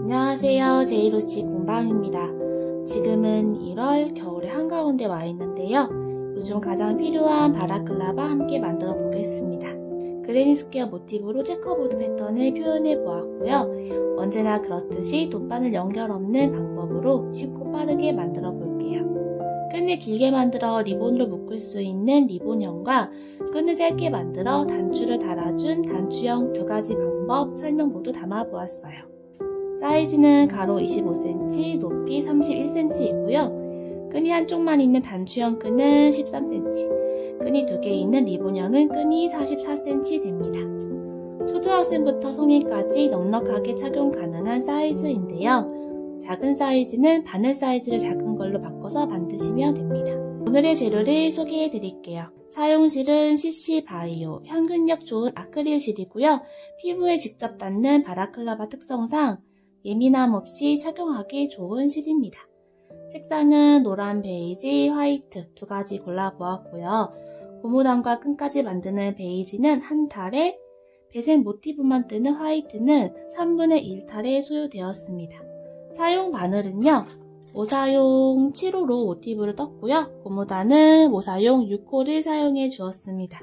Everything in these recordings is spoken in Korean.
안녕하세요. 제이로씨 공방입니다. 지금은 1월 겨울의 한가운데 와 있는데요. 요즘 가장 필요한 바라클라바 함께 만들어 보겠습니다. 그레니 스퀘어 모티브로 체커보드 패턴을 표현해 보았고요. 언제나 그렇듯이 돗바늘 연결 없는 방법으로 쉽고 빠르게 만들어 볼게요. 끈을 길게 만들어 리본으로 묶을 수 있는 리본형과 끈을 짧게 만들어 단추를 달아준 단추형 두 가지 방법 설명 모두 담아 보았어요. 사이즈는 가로 25cm, 높이 31cm이고요. 끈이 한쪽만 있는 단추형 끈은 13cm, 끈이 두 개 있는 리본형은 끈이 44cm 됩니다. 초등학생부터 성인까지 넉넉하게 착용 가능한 사이즈인데요. 작은 사이즈는 바늘 사이즈를 작은 걸로 바꿔서 만드시면 됩니다. 오늘의 재료를 소개해 드릴게요. 사용실은 CC바이오, 향균력 좋은 아크릴 실이고요. 피부에 직접 닿는 바라클라바 특성상 예민함 없이 착용하기 좋은 실입니다. 색상은 노란, 베이지, 화이트 두 가지 골라보았고요. 고무단과 끈까지 만드는 베이지는 한 탈에, 배색 모티브만 뜨는 화이트는 3분의 1탈에 소요되었습니다. 사용 바늘은요, 모사용 7호로 모티브를 떴고요. 고무단은 모사용 6호를 사용해 주었습니다.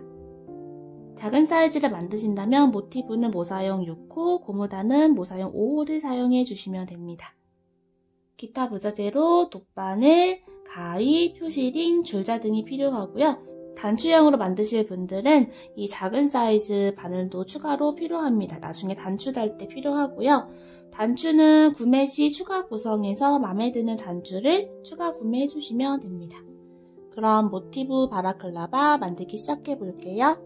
작은 사이즈를 만드신다면 모티브는 모사용 6호, 고무단은 모사용 5호를 사용해 주시면 됩니다. 기타 부자재로 돗바늘, 가위, 표시링, 줄자 등이 필요하고요. 단추형으로 만드실 분들은 이 작은 사이즈 바늘도 추가로 필요합니다. 나중에 단추 달 때 필요하고요. 단추는 구매 시 추가 구성해서 마음에 드는 단추를 추가 구매해 주시면 됩니다. 그럼 모티브 바라클라바 만들기 시작해 볼게요.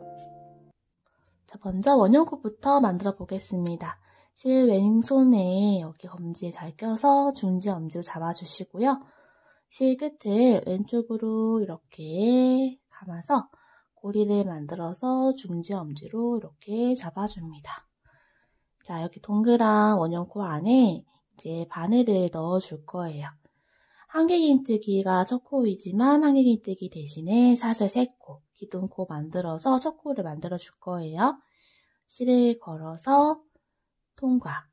자, 먼저 원형코부터 만들어 보겠습니다. 실 왼손에 여기 검지에 잘 껴서 중지 엄지로 잡아주시고요. 실 끝을 왼쪽으로 이렇게 감아서 고리를 만들어서 중지 엄지로 이렇게 잡아줍니다. 자, 여기 동그란 원형코 안에 이제 바늘을 넣어 줄 거예요. 한길긴뜨기가 첫 코이지만 한길긴뜨기 대신에 사슬 3코, 기둥코 만들어서 첫 코를 만들어 줄 거예요. 실을 걸어서 통과.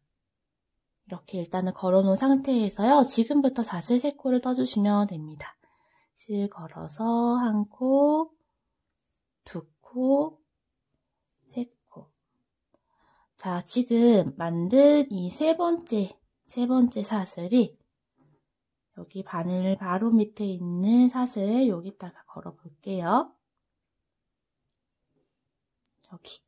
이렇게 일단은 걸어놓은 상태에서요. 지금부터 사슬 3코를 떠주시면 됩니다. 실 걸어서 1코, 2코, 3코. 자, 지금 만든 이 세 번째 사슬이 여기 바늘 바로 밑에 있는 사슬 여기다가 걸어 볼게요. 여기.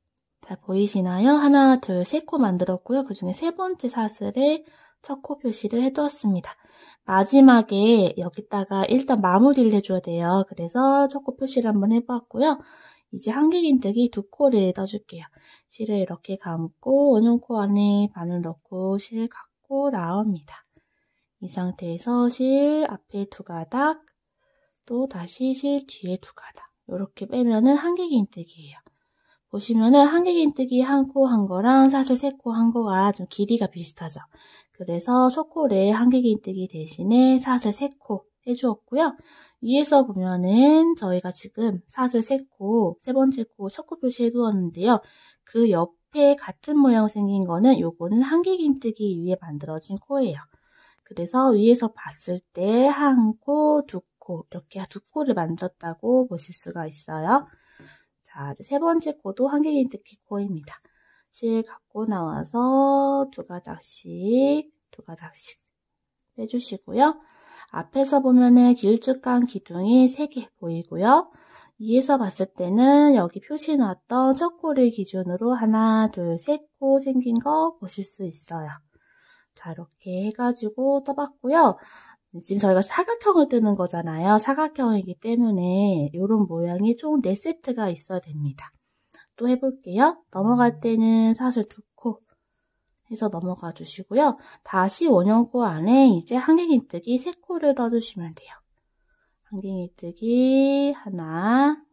자, 보이시나요? 하나, 둘, 3코 만들었고요. 그 중에 세 번째 사슬에 첫 코 표시를 해두었습니다. 마지막에 여기다가 일단 마무리를 해줘야 돼요. 그래서 첫 코 표시를 한번 해봤고요. 이제 한길긴뜨기 2코를 떠줄게요. 실을 이렇게 감고 원형코 안에 바늘 넣고 실 감고 나옵니다. 이 상태에서 실 앞에 2가닥, 또 다시 실 뒤에 2가닥 이렇게 빼면은 한길긴뜨기예요. 보시면은 한길긴뜨기 한 코 한 거랑 사슬 3코 한 거가 좀 길이가 비슷하죠. 그래서 첫 코를 한길긴뜨기 대신에 사슬 3코 해주었고요. 위에서 보면은 저희가 지금 사슬 3코, 세 번째 코, 첫 코 표시 해두었는데요. 그 옆에 같은 모양 생긴 거는 요거는 한길긴뜨기 위에 만들어진 코예요. 그래서 위에서 봤을 때 한 코, 2코 이렇게 2코를 만들었다고 보실 수가 있어요. 자, 이제 세 번째 코도 한길긴뜨기 코입니다. 실 갖고 나와서 2가닥씩 빼주시고요. 앞에서 보면은 길쭉한 기둥이 3개 보이고요. 위에서 봤을 때는 여기 표시 나왔던 첫 코를 기준으로 하나, 둘, 3코 생긴 거 보실 수 있어요. 자, 이렇게 해가지고 떠봤고요. 지금 저희가 사각형을 뜨는 거잖아요. 사각형이기 때문에 이런 모양이 총 4세트가 있어야 됩니다. 또 해볼게요. 넘어갈 때는 사슬 2코 해서 넘어가 주시고요. 다시 원형코 안에 이제 한길긴뜨기 3코를 떠주시면 돼요. 한길긴뜨기 하나,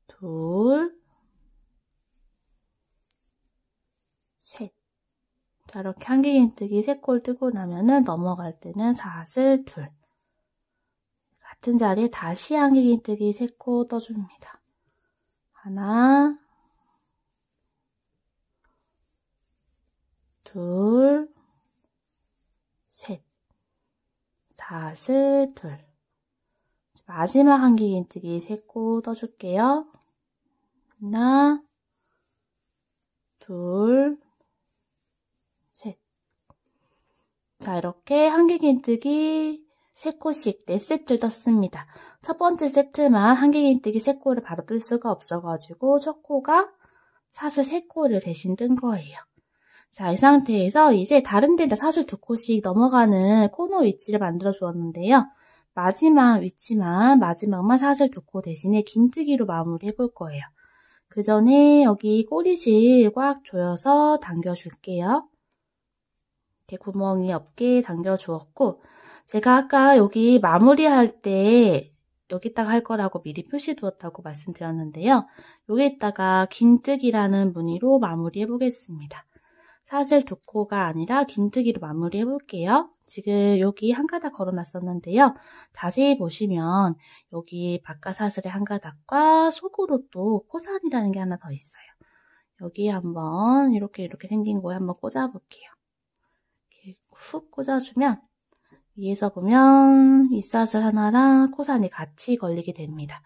둘, 셋. 자, 이렇게 한길긴뜨기 3코를 뜨고 나면은 넘어갈 때는 사슬 2. 같은 자리에 다시 한길긴뜨기 3코 떠줍니다. 하나, 둘, 셋, 사슬, 둘. 마지막 한길긴뜨기 3코 떠줄게요. 하나, 둘, 셋. 자, 이렇게 한길긴뜨기 3코씩 4세트를 떴습니다. 첫 번째 세트만 한길긴뜨기 3코를 바로 뜰 수가 없어가지고 첫 코가 사슬 3코를 대신 뜬 거예요. 자, 이 상태에서 이제 다른 데다 사슬 2코씩 넘어가는 코너 위치를 만들어 주었는데요. 마지막만 사슬 2코 대신에 긴뜨기로 마무리 해볼 거예요. 그 전에 여기 꼬리실 꽉 조여서 당겨줄게요. 이렇게 구멍이 없게 당겨주었고, 제가 아까 여기 마무리할 때 여기다가 할 거라고 미리 표시 두었다고 말씀드렸는데요. 여기다가 긴뜨기라는 무늬로 마무리해 보겠습니다. 사슬 2코가 아니라 긴뜨기로 마무리 해볼게요. 지금 여기 한 가닥 걸어놨었는데요. 자세히 보시면 여기 바깥 사슬의 한 가닥과 속으로 또 코산이라는 게 하나 더 있어요. 여기 한번 이렇게 생긴 거에 한번 꽂아볼게요. 이렇게 훅 꽂아주면 위에서 보면 윗사슬 하나랑 코산이 같이 걸리게 됩니다.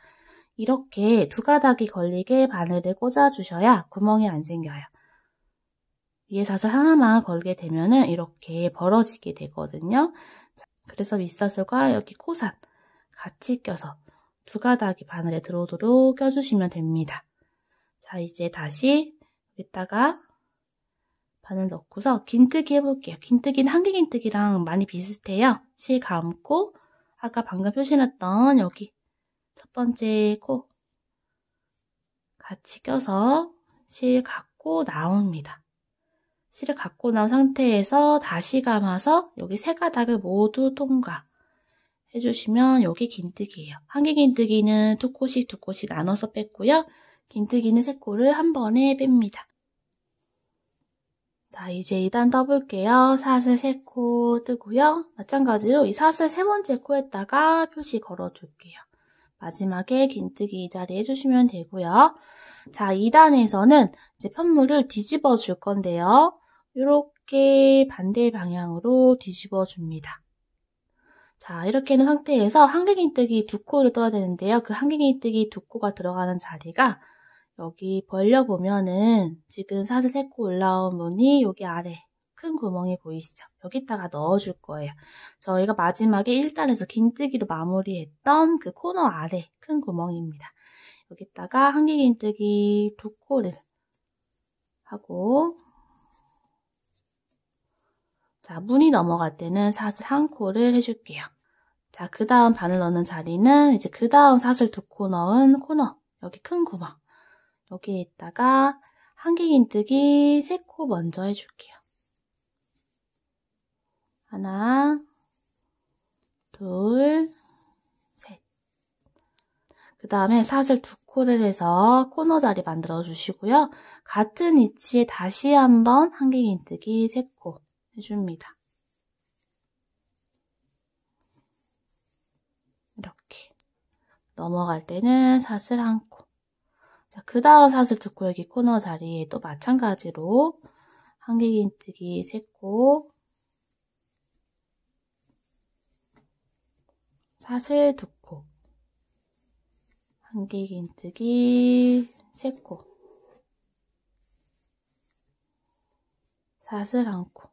이렇게 2가닥이 걸리게 바늘을 꽂아주셔야 구멍이 안 생겨요. 위에 사슬 하나만 걸게 되면은 이렇게 벌어지게 되거든요. 자, 그래서 윗사슬과 여기 코산 같이 껴서 2가닥이 바늘에 들어오도록 껴주시면 됩니다. 자, 이제 다시 여기다가 바늘 넣고서 긴뜨기 해볼게요. 긴뜨기는 한길긴뜨기랑 많이 비슷해요. 실 감고 아까 방금 표시했던 여기 첫 번째 코 같이 껴서 실 감고 나옵니다. 실을 갖고 나온 상태에서 다시 감아서 여기 3가닥을 모두 통과 해주시면 여기 긴뜨기예요. 한길긴뜨기는 2코씩 나눠서 뺐고요. 긴뜨기는 3코를 한 번에 뺍니다. 자, 이제 2단 떠볼게요. 사슬 3코 뜨고요. 마찬가지로 이 사슬 3번째 코에다가 표시 걸어둘게요. 마지막에 긴뜨기 이 자리 해주시면 되고요. 자, 2단에서는 이제 편물을 뒤집어 줄 건데요. 이렇게 반대 방향으로 뒤집어 줍니다. 자, 이렇게 해놓은 상태에서 한길긴뜨기 2코를 떠야 되는데요. 그 한길긴뜨기 2코가 들어가는 자리가 여기 벌려보면은 지금 사슬 3코 올라온 무늬 여기 아래 큰 구멍이 보이시죠? 여기다가 넣어줄 거예요. 저희가 마지막에 1단에서 긴뜨기로 마무리했던 그 코너 아래 큰 구멍입니다. 여기다가 한길긴뜨기 2코를 하고, 자, 무늬 넘어갈 때는 사슬 1코를 해줄게요. 자, 그 다음 바늘 넣는 자리는 이제 그 다음 사슬 2코 넣은 코너, 여기 큰 구멍. 여기에다가 한길긴뜨기 3코 먼저 해줄게요. 하나, 둘, 셋. 그 다음에 사슬 2코를 해서 코너 자리 만들어 주시고요. 같은 위치에 다시 한번 한길긴뜨기 3코 해줍니다. 이렇게 넘어갈 때는 사슬 1코. 자, 그 다음 사슬 2코 여기 코너 자리에 또 마찬가지로 한길긴뜨기 3코, 사슬 2코, 한길긴뜨기 3코, 사슬 1코.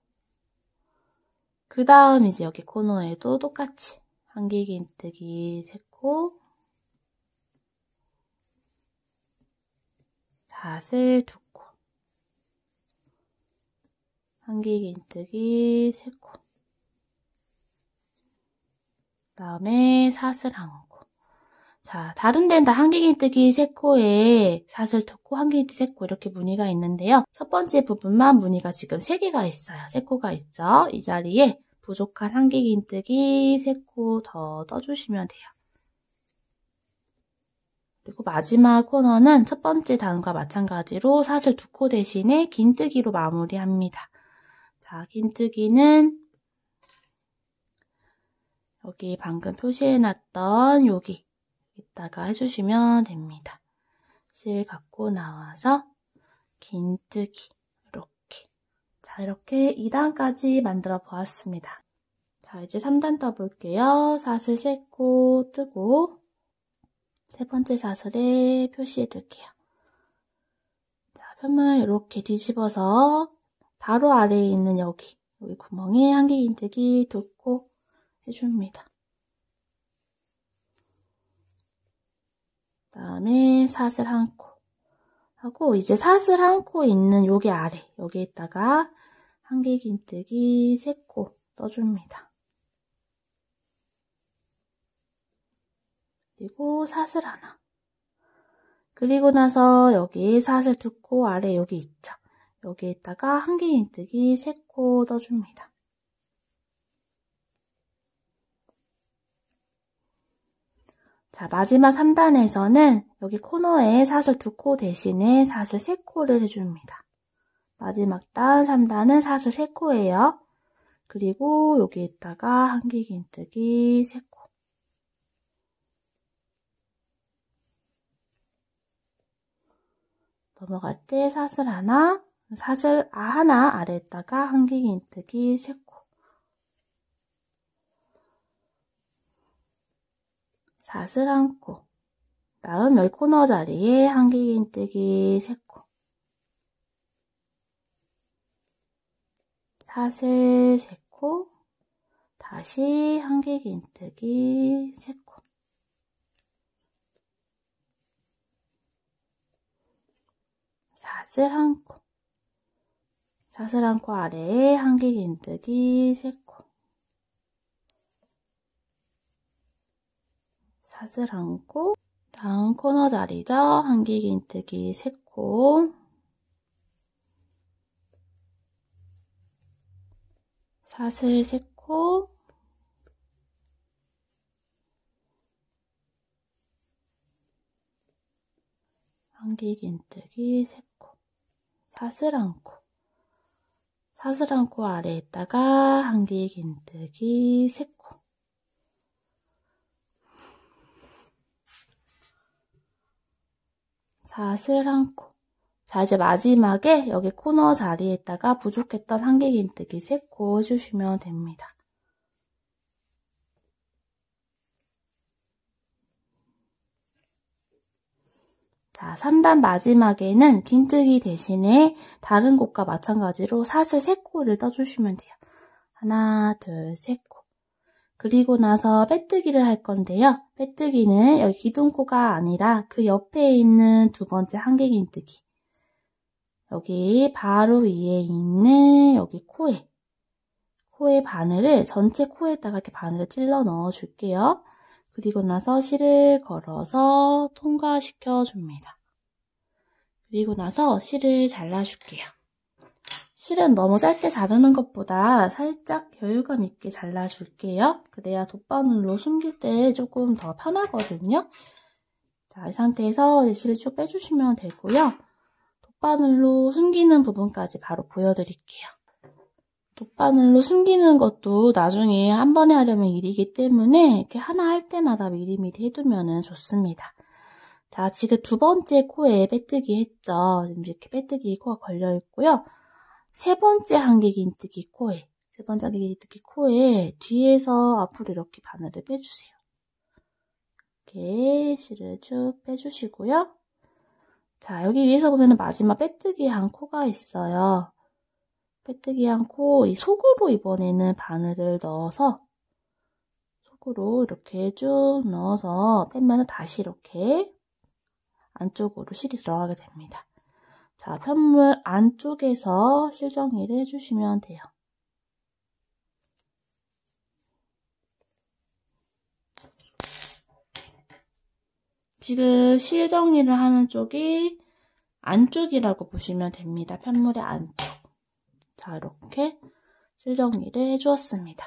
그 다음 이제 여기 코너에도 똑같이 한길긴뜨기 3코, 사슬 2코, 한길긴뜨기 3코, 그 다음에 사슬 1코. 자, 다른 데는 다 한길긴뜨기 3코에 사슬 2코, 한길긴뜨기 3코 이렇게 무늬가 있는데요. 첫 번째 부분만 무늬가 지금 3개가 있어요. 3코가 있죠. 이 자리에 부족한 한길긴뜨기 3코 더 떠주시면 돼요. 그리고 마지막 코너는 첫 번째 단과 마찬가지로 사슬 2코 대신에 긴뜨기로 마무리합니다. 자, 긴뜨기는 여기 방금 표시해놨던 여기 이따가 해주시면 됩니다. 실 갖고 나와서 긴뜨기 이렇게. 자, 이렇게 2단까지 만들어 보았습니다. 자, 이제 3단 떠볼게요. 사슬 3코 뜨고 세 번째 사슬에 표시해 둘게요. 자, 편물 이렇게 뒤집어서 바로 아래에 있는 여기 구멍에 한길긴뜨기 2코 해줍니다. 그 다음에 사슬 1코 하고 이제 사슬 1코 있는 여기 아래 여기에다가 한길긴뜨기 3코 떠줍니다. 그리고 사슬 하나. 그리고 나서 여기 사슬 2코 아래 여기 있죠. 여기에다가 한길긴뜨기 3코 떠줍니다. 자, 마지막 3단에서는 여기 코너에 사슬 2코 대신에 사슬 3코를 해줍니다. 마지막 단 3단은 사슬 3코예요. 그리고 여기에다가 한길긴뜨기 3코. 넘어갈 때 사슬 하나, 사슬 하나 아래에다가 한길긴뜨기 3코. 사슬 1코. 다음 여기 코너 자리에 한길긴뜨기 3코. 사슬 3코. 다시 한길긴뜨기 3코. 사슬 1코. 사슬 1코 아래에 한길긴뜨기 3코. 사슬 1코. 다음 코너 자리죠. 한길긴뜨기 3코. 사슬 3코. 한길긴뜨기 3코. 사슬 1코. 사슬 1코 아래에다가 한길긴뜨기 3코. 사슬 1코. 자, 이제 마지막에 여기 코너 자리에다가 부족했던 한길긴뜨기 3코 해주시면 됩니다. 자, 3단 마지막에는 긴뜨기 대신에 다른 곳과 마찬가지로 사슬 3코를 떠주시면 돼요. 하나, 둘, 3코. 그리고 나서 빼뜨기를 할 건데요. 빼뜨기는 여기 기둥코가 아니라 그 옆에 있는 두 번째 한길긴뜨기. 여기 바로 위에 있는 여기 코에 바늘을 전체 코에다가 이렇게 바늘을 찔러 넣어 줄게요. 그리고 나서 실을 걸어서 통과시켜 줍니다. 그리고 나서 실을 잘라줄게요. 실은 너무 짧게 자르는 것보다 살짝 여유감 있게 잘라줄게요. 그래야 돗바늘로 숨길 때 조금 더 편하거든요. 자, 이 상태에서 실을 쭉 빼주시면 되고요. 돗바늘로 숨기는 부분까지 바로 보여드릴게요. 돗바늘로 숨기는 것도 나중에 한 번에 하려면 일이기 때문에 이렇게 하나 할 때마다 미리미리 해두면 좋습니다. 자, 지금 두 번째 코에 빼뜨기 했죠. 이렇게 빼뜨기 코가 걸려 있고요. 세 번째 한길긴뜨기 코에, 뒤에서 앞으로 이렇게 바늘을 빼주세요. 이렇게 실을 쭉 빼주시고요. 자, 여기 위에서 보면 마지막 빼뜨기 한 코가 있어요. 빼뜨기 한 코, 이 속으로 이번에는 바늘을 넣어서 속으로 이렇게 쭉 넣어서 빼면 다시 이렇게 안쪽으로 실이 들어가게 됩니다. 자, 편물 안쪽에서 실 정리를 해주시면 돼요. 지금 실 정리를 하는 쪽이 안쪽이라고 보시면 됩니다. 편물의 안쪽. 자, 이렇게 실 정리를 해주었습니다.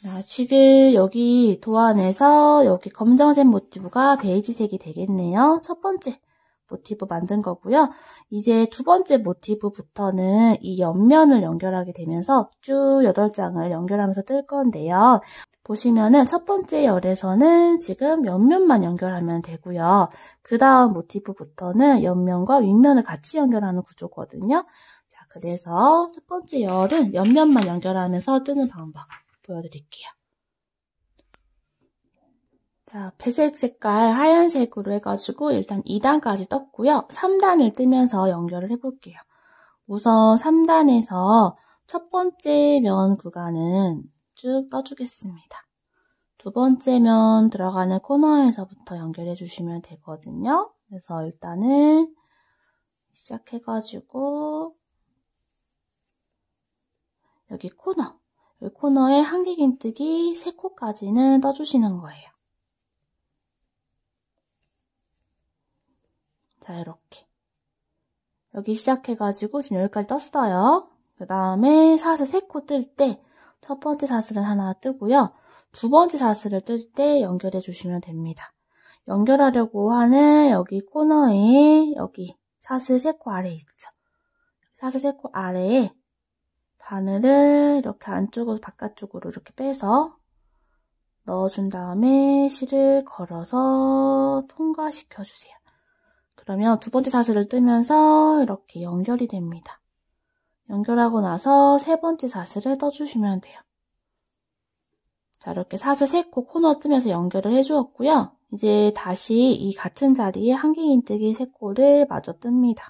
자, 지금 여기 도안에서 여기 검정색 모티브가 베이지색이 되겠네요. 첫 번째 모티브 만든 거고요. 이제 두 번째 모티브부터는 이 옆면을 연결하게 되면서 쭉 8장을 연결하면서 뜰 건데요. 보시면은 첫 번째 열에서는 지금 옆면만 연결하면 되고요. 그 다음 모티브부터는 옆면과 윗면을 같이 연결하는 구조거든요. 자, 그래서 첫 번째 열은 옆면만 연결하면서 뜨는 방법 보여드릴게요. 자, 배색 색깔 하얀색으로 해가지고 일단 2단까지 떴고요. 3단을 뜨면서 연결을 해볼게요. 우선 3단에서 첫 번째 면 구간은 쭉 떠주겠습니다. 두 번째 면 들어가는 코너에서부터 연결해 주시면 되거든요. 그래서 일단은 시작해가지고 여기 코너에 한길긴뜨기 3코까지는 떠주시는 거예요. 자, 이렇게 여기 시작해가지고 지금 여기까지 떴어요. 그 다음에 사슬 3코 뜰 때 첫 번째 사슬은 하나 뜨고요. 두 번째 사슬을 뜰 때 연결해 주시면 됩니다. 연결하려고 하는 여기 코너에 여기 사슬 3코 아래 있죠. 사슬 3코 아래에 바늘을 이렇게 안쪽으로 바깥쪽으로 이렇게 빼서 넣어준 다음에 실을 걸어서 통과시켜 주세요. 그러면 두 번째 사슬을 뜨면서 이렇게 연결이 됩니다. 연결하고 나서 세 번째 사슬을 떠주시면 돼요. 자, 이렇게 사슬 3코 코너 뜨면서 연결을 해주었고요. 이제 다시 이 같은 자리에 한길긴뜨기 3코를 마저 뜹니다.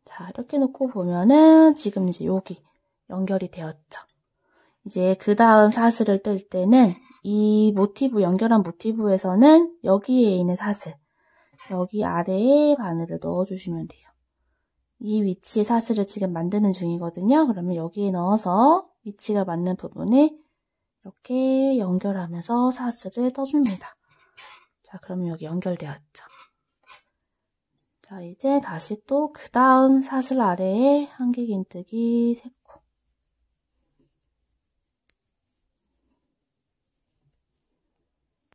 자, 이렇게 놓고 보면은 지금 이제 여기 연결이 되었죠. 이제 그 다음 사슬을 뜰 때는 이 모티브, 연결한 모티브에서는 여기에 있는 사슬, 여기 아래에 바늘을 넣어주시면 돼요. 이 위치에 사슬을 지금 만드는 중이거든요. 그러면 여기에 넣어서 위치가 맞는 부분에 이렇게 연결하면서 사슬을 떠줍니다. 자, 그러면 여기 연결되었죠. 자, 이제 다시 또 그 다음 사슬 아래에 한길긴뜨기 3코.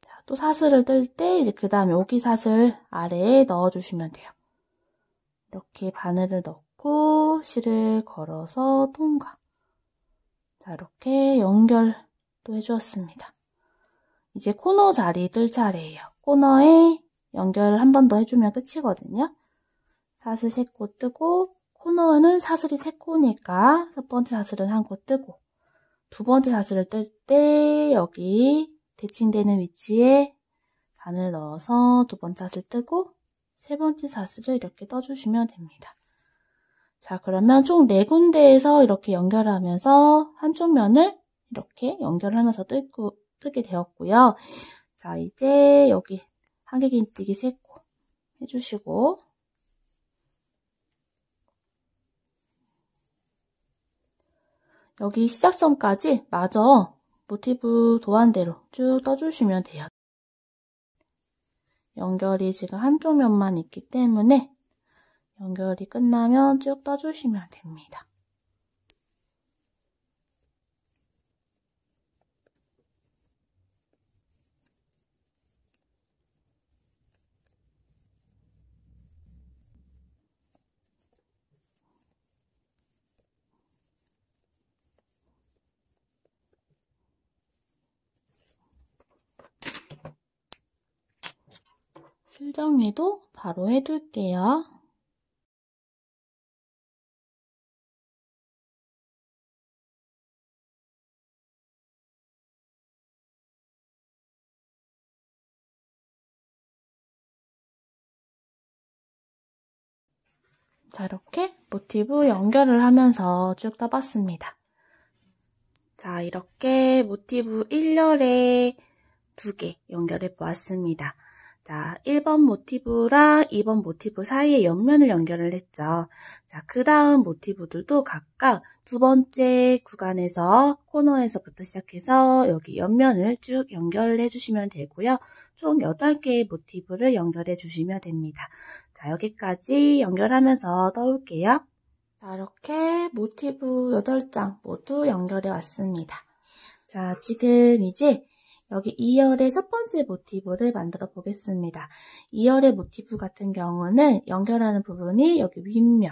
자, 또 사슬을 뜰 때 이제 그 다음에 여기 사슬 아래에 넣어주시면 돼요. 이렇게 바늘을 넣고 실을 걸어서 통과. 자, 이렇게 연결도 해주었습니다. 이제 코너 자리 뜰 차례예요. 코너에 연결 한 번 더 해주면 끝이거든요. 사슬 3코 뜨고 코너는 사슬이 3코니까 첫 번째 사슬은 1코 뜨고 두 번째 사슬을 뜰 때 여기 대칭되는 위치에 바늘 넣어서 두 번째 사슬 뜨고 세 번째 사슬을 이렇게 떠주시면 됩니다. 자, 그러면 총 4군데에서 이렇게 연결하면서 한쪽 면을 이렇게 연결하면서 뜨게 되었고요. 자, 이제 여기 한길긴뜨기 3코 해주시고 여기 시작점까지 마저 모티브 도안대로 쭉 떠주시면 돼요. 연결이 지금 한쪽 면만 있기 때문에 연결이 끝나면 쭉 떠주시면 됩니다. 실 정리도 바로 해둘게요. 자, 이렇게 모티브 연결을 하면서 쭉 떠봤습니다. 자, 이렇게 모티브 1열에 2개 연결해 보았습니다. 자, 1번 모티브랑 2번 모티브 사이에 옆면을 연결을 했죠. 자, 그 다음 모티브들도 각각 두 번째 구간에서 코너에서부터 시작해서 여기 옆면을 쭉 연결을 해주시면 되고요. 총 8개의 모티브를 연결해 주시면 됩니다. 자, 여기까지 연결하면서 떠올게요. 자, 이렇게 모티브 8장 모두 연결해 왔습니다. 자, 지금 이제 여기 2열의 첫 번째 모티브를 만들어 보겠습니다. 2열의 모티브 같은 경우는 연결하는 부분이 여기 윗면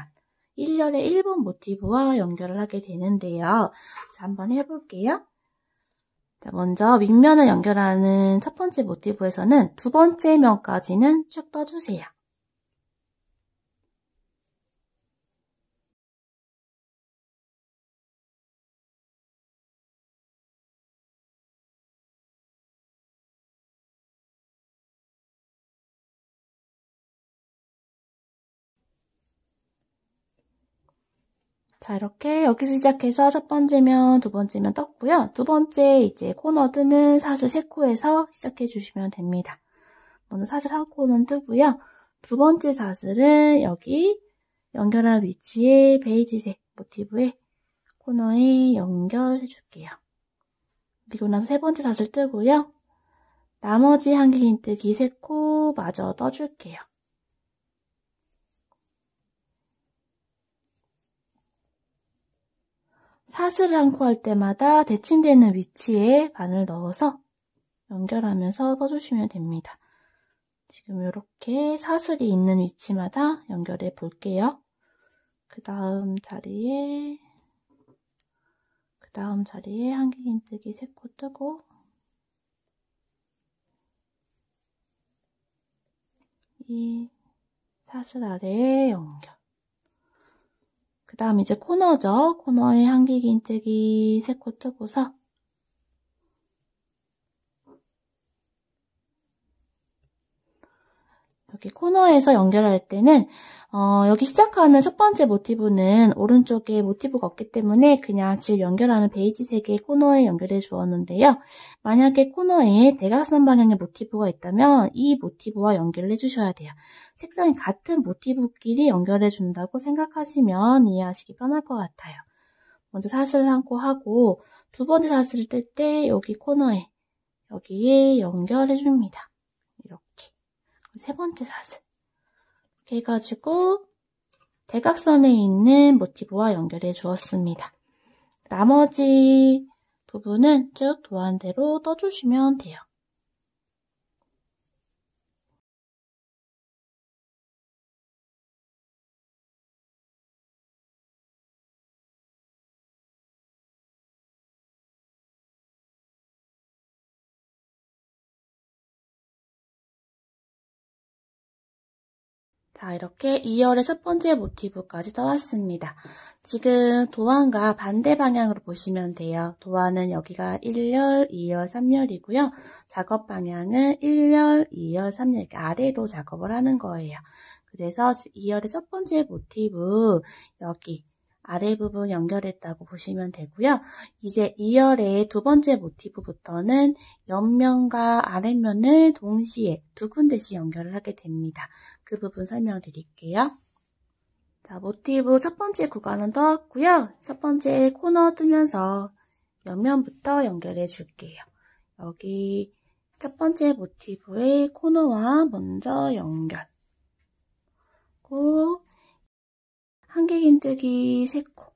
1열의 1번 모티브와 연결을 하게 되는데요. 자, 한번 해볼게요. 자, 먼저 윗면을 연결하는 첫 번째 모티브에서는 두 번째 면까지는 쭉 떠주세요. 자, 이렇게 여기서 시작해서 첫 번째 면, 두 번째 면 떴고요. 두 번째 이제 코너 뜨는 사슬 3코에서 시작해 주시면 됩니다. 먼저 사슬 한 코는 뜨고요. 두 번째 사슬은 여기 연결할 위치에 베이지색 모티브의 코너에 연결해 줄게요. 그리고 나서 세 번째 사슬 뜨고요. 나머지 한길긴뜨기 3코 마저 떠줄게요. 사슬을 한 코 할 때마다 대칭되는 위치에 바늘 넣어서 연결하면서 떠주시면 됩니다. 지금 이렇게 사슬이 있는 위치마다 연결해 볼게요. 그 다음 자리에 한길긴뜨기 3코 뜨고 이 사슬 아래에 연결. 그 다음 이제 코너죠. 코너에 한길긴뜨기 3코 뜨고서 여기 코너에서 연결할 때는 여기 시작하는 첫 번째 모티브는 오른쪽에 모티브가 없기 때문에 그냥 지금 연결하는 베이지색의 코너에 연결해 주었는데요. 만약에 코너에 대각선 방향의 모티브가 있다면 이 모티브와 연결을 해주셔야 돼요. 색상이 같은 모티브끼리 연결해 준다고 생각하시면 이해하시기 편할 것 같아요. 먼저 사슬을 한 코 하고 두 번째 사슬을 뜰 때 여기 코너에 여기에 연결해 줍니다. 세 번째 사슬 이렇게 해가지고 대각선에 있는 모티브와 연결해 주었습니다. 나머지 부분은 쭉 도안대로 떠주시면 돼요. 자, 이렇게 2열의 첫 번째 모티브까지 떠왔습니다. 지금 도안과 반대 방향으로 보시면 돼요. 도안은 여기가 1열, 2열, 3열이고요. 작업 방향은 1열, 2열, 3열 이렇게 아래로 작업을 하는 거예요. 그래서 2열의 첫 번째 모티브 여기 아래 부분 연결했다고 보시면 되고요. 이제 2열의 두 번째 모티브부터는 옆면과 아랫면을 동시에 두 군데씩 연결을 하게 됩니다. 그 부분 설명드릴게요. 자, 모티브 첫 번째 구간은 떠왔고요. 첫 번째 코너 뜨면서 옆면부터 연결해 줄게요. 여기 첫 번째 모티브의 코너와 먼저 연결. 고 한길긴뜨기 3코.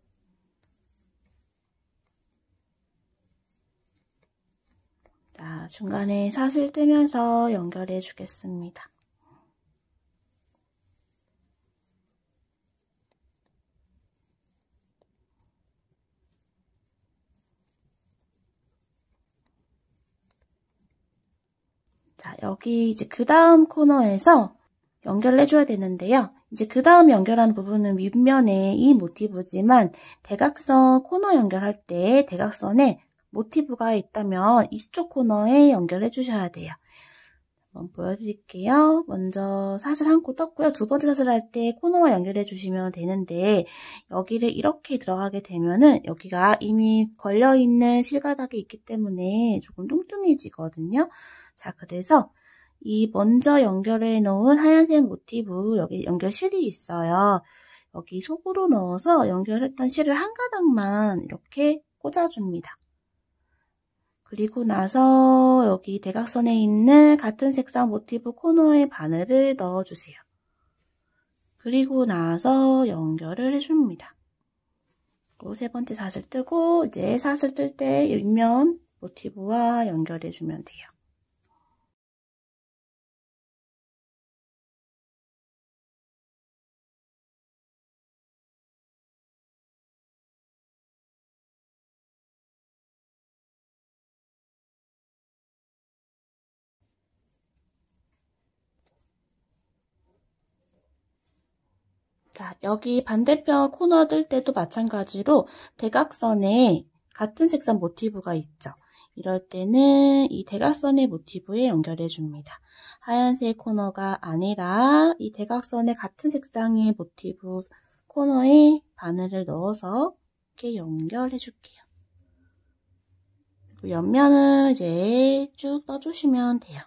자, 중간에 사슬 뜨면서 연결해 주겠습니다. 자, 여기 이제 그 다음 코너에서 연결을 해줘야 되는데요. 이제 그 다음 연결하는 부분은 윗면에 이 모티브지만 대각선 코너 연결할 때 대각선에 모티브가 있다면 이쪽 코너에 연결해 주셔야 돼요. 한번 보여드릴게요. 먼저 사슬 한 코 떴고요. 두 번째 사슬 할 때 코너와 연결해 주시면 되는데 여기를 이렇게 들어가게 되면은 여기가 이미 걸려있는 실가닥이 있기 때문에 조금 뚱뚱해지거든요. 자, 그래서 이 먼저 연결해 놓은 하얀색 모티브 여기 연결실이 있어요. 여기 속으로 넣어서 연결했던 실을 한 가닥만 이렇게 꽂아줍니다. 그리고 나서 여기 대각선에 있는 같은 색상 모티브 코너에 바늘을 넣어주세요. 그리고 나서 연결을 해줍니다. 그리고 세 번째 사슬 뜨고 이제 사슬 뜰 때 윗면 모티브와 연결해주면 돼요. 자, 여기 반대편 코너 뜰 때도 마찬가지로 대각선에 같은 색상 모티브가 있죠. 이럴 때는 이 대각선의 모티브에 연결해 줍니다. 하얀색 코너가 아니라 이 대각선의 같은 색상의 모티브 코너에 바늘을 넣어서 이렇게 연결해 줄게요. 그리고 옆면은 이제 쭉 떠주시면 돼요.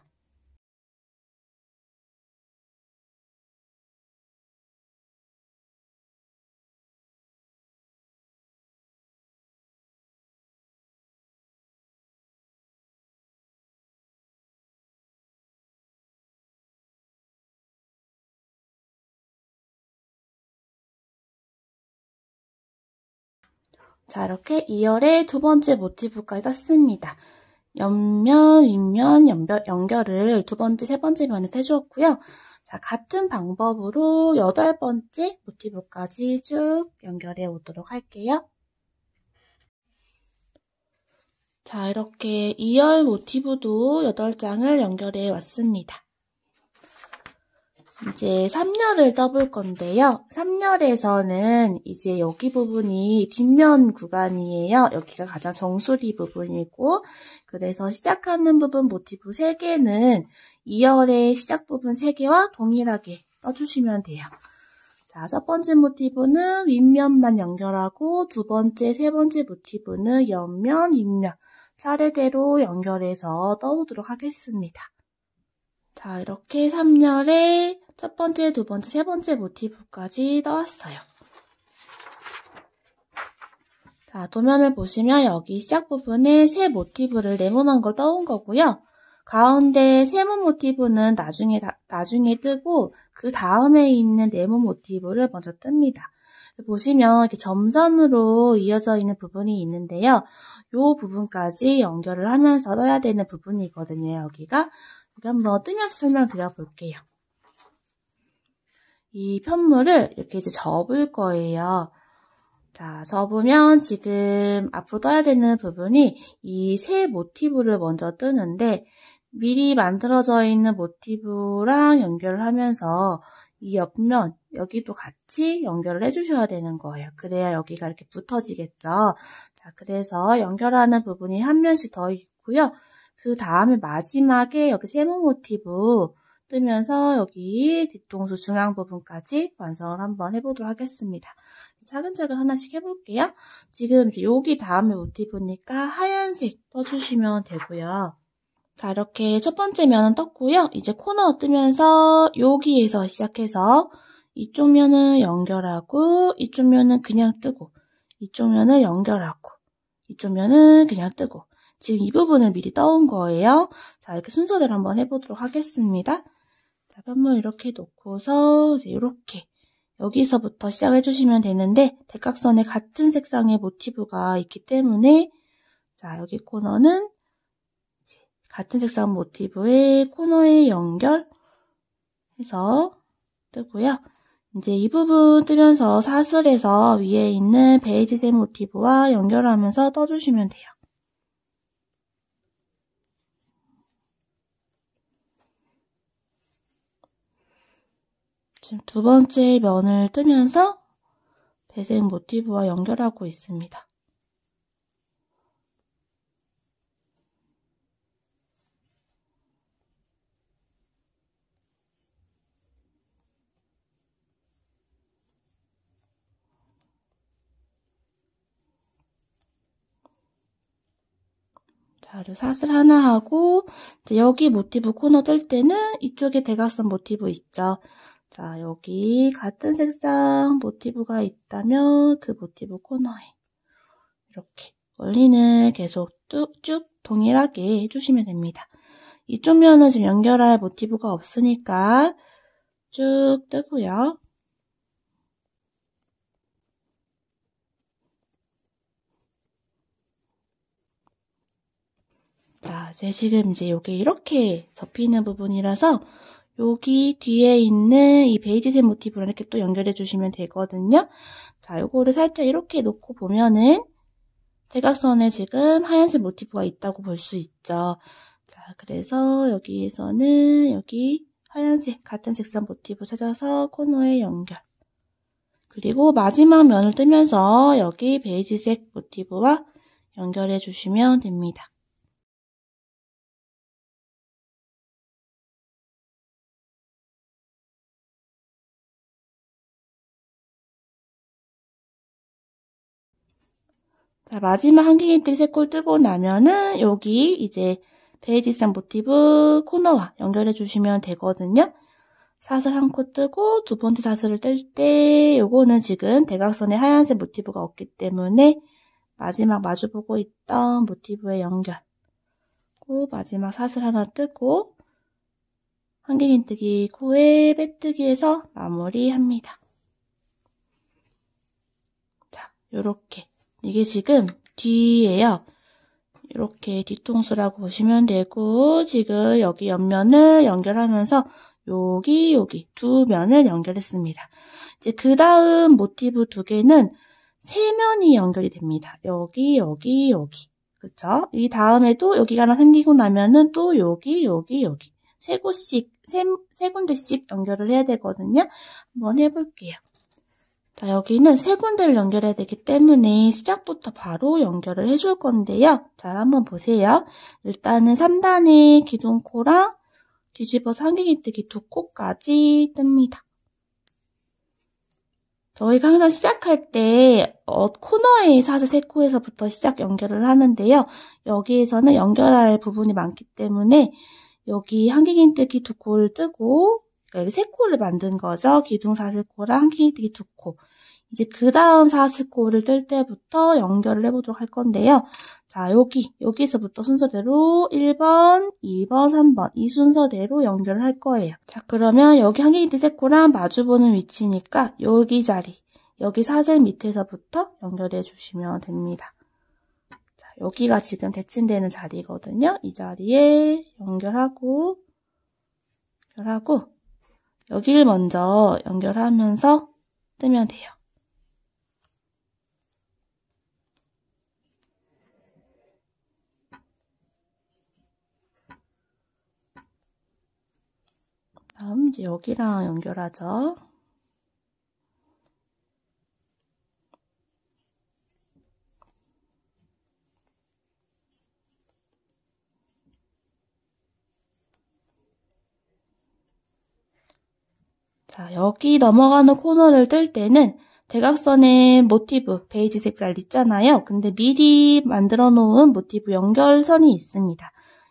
자, 이렇게 2열의 두 번째 모티브까지 땄습니다. 옆면, 윗면 연결을 두 번째, 세 번째 면에서 해주었고요. 자, 같은 방법으로 8번째 모티브까지 쭉 연결해 오도록 할게요. 자, 이렇게 2열 모티브도 8장을 연결해 왔습니다. 이제 3열을 떠볼 건데요. 3열에서는 이제 여기 부분이 뒷면 구간이에요. 여기가 가장 정수리 부분이고, 그래서 시작하는 부분 모티브 3개는 2열의 시작 부분 3개와 동일하게 떠주시면 돼요. 자, 첫 번째 모티브는 윗면만 연결하고, 두 번째, 세 번째 모티브는 옆면, 윗면 차례대로 연결해서 떠오도록 하겠습니다. 자, 이렇게 3열에 첫 번째, 두 번째, 세 번째 모티브까지 떠왔어요. 자, 도면을 보시면 여기 시작 부분에 세 모티브를 네모난 걸 떠온 거고요. 가운데 세모 모티브는 나중에 뜨고 그 다음에 있는 네모 모티브를 먼저 뜹니다. 보시면 이렇게 점선으로 이어져 있는 부분이 있는데요. 이 부분까지 연결을 하면서 떠야 되는 부분이거든요. 여기가. 여기 한번 뜨면서 설명드려 볼게요. 이 편물을 이렇게 이제 접을 거예요. 자, 접으면 지금 앞으로 떠야 되는 부분이 이 세 모티브를 먼저 뜨는데 미리 만들어져 있는 모티브랑 연결을 하면서 이 옆면, 여기도 같이 연결을 해주셔야 되는 거예요. 그래야 여기가 이렇게 붙어지겠죠. 자, 그래서 연결하는 부분이 한 면씩 더 있고요. 그 다음에 마지막에 여기 세모 모티브 뜨면서 여기 뒤통수 중앙 부분까지 완성을 한번 해보도록 하겠습니다. 차근차근 하나씩 해볼게요. 지금 여기 다음에 모티브니까 하얀색 떠주시면 되고요. 자, 이렇게 첫 번째 면은 떴고요. 이제 코너 뜨면서 여기에서 시작해서 이쪽 면은 연결하고 이쪽 면은 그냥 뜨고 이쪽 면을 연결하고 이쪽 면은 그냥 뜨고 지금 이 부분을 미리 떠온 거예요. 자, 이렇게 순서대로 한번 해보도록 하겠습니다. 자, 편물 이렇게 놓고서 이제 이렇게 여기서부터 시작을 해주시면 되는데 대각선에 같은 색상의 모티브가 있기 때문에 자, 여기 코너는 이제 같은 색상 모티브의 코너에 연결해서 뜨고요. 이제 이 부분 뜨면서 사슬에서 위에 있는 베이지색 모티브와 연결하면서 떠주시면 돼요. 지금 두 번째 면을 뜨면서 배색 모티브와 연결하고 있습니다. 자, 그리고 사슬 하나 하고 이제 여기 모티브 코너 뜰 때는 이쪽에 대각선 모티브 있죠. 자, 여기 같은 색상 모티브가 있다면 그 모티브 코너에 이렇게 원리는 계속 쭉 동일하게 해주시면 됩니다. 이쪽 면은 지금 연결할 모티브가 없으니까 쭉 뜨고요. 자, 지금 이제 요게 이렇게 접히는 부분이라서 여기 뒤에 있는 이 베이지색 모티브랑 이렇게 또 연결해 주시면 되거든요. 자, 요거를 살짝 이렇게 놓고 보면은 대각선에 지금 하얀색 모티브가 있다고 볼 수 있죠. 자, 그래서 여기에서는 여기 하얀색 같은 색상 모티브 찾아서 코너에 연결. 그리고 마지막 면을 뜨면서 여기 베이지색 모티브와 연결해 주시면 됩니다. 자, 마지막 한길긴뜨기 3콜 뜨고 나면은 여기 이제 베이지색 모티브 코너와 연결해 주시면 되거든요. 사슬 한 코 뜨고 두 번째 사슬을 뜰 때 요거는 지금 대각선에 하얀색 모티브가 없기 때문에 마지막 마주보고 있던 모티브의 연결. 그 마지막 사슬 하나 뜨고 한길긴뜨기 코에 빼뜨기해서 마무리합니다. 자, 요렇게. 이게 지금 뒤에요. 이렇게 뒤통수라고 보시면 되고 지금 여기 옆면을 연결하면서 여기 두 면을 연결했습니다. 이제 그 다음 모티브 두 개는 세 면이 연결이 됩니다. 여기. 그쵸? 이 다음에도 여기가 하나 생기고 나면은 또 여기. 세 군데씩 연결을 해야 되거든요. 한번 해볼게요. 자, 여기는 세 군데를 연결해야 되기 때문에 시작부터 바로 연결을 해줄 건데요. 잘 한번 보세요. 일단은 3단의 기둥코랑 뒤집어서 한길긴뜨기 2코까지 뜹니다. 저희가 항상 시작할 때 코너의 사슬 3코에서부터 시작 연결을 하는데요. 여기에서는 연결할 부분이 많기 때문에 여기 한길긴뜨기 2코를 뜨고 그러니까 3코를 만든 거죠. 기둥 사슬코랑 한길긴뜨기 2코. 이제 그 다음 사슬코를 뜰 때부터 연결을 해보도록 할 건데요. 자, 여기서부터 순서대로 1번, 2번, 3번 이 순서대로 연결을 할 거예요. 자, 그러면 여기 한길긴뜨기 3코랑 마주보는 위치니까 여기 자리, 여기 사슬 밑에서부터 연결해 주시면 됩니다. 자, 여기가 지금 대칭되는 자리거든요. 이 자리에 연결하고 여기를 먼저 연결하면서 뜨면 돼요. 다음 이제 여기랑 연결하죠. 자, 여기 넘어가는 코너를 뜰 때는 대각선에 모티브 베이지 색깔 있잖아요. 근데 미리 만들어 놓은 모티브 연결선이 있습니다.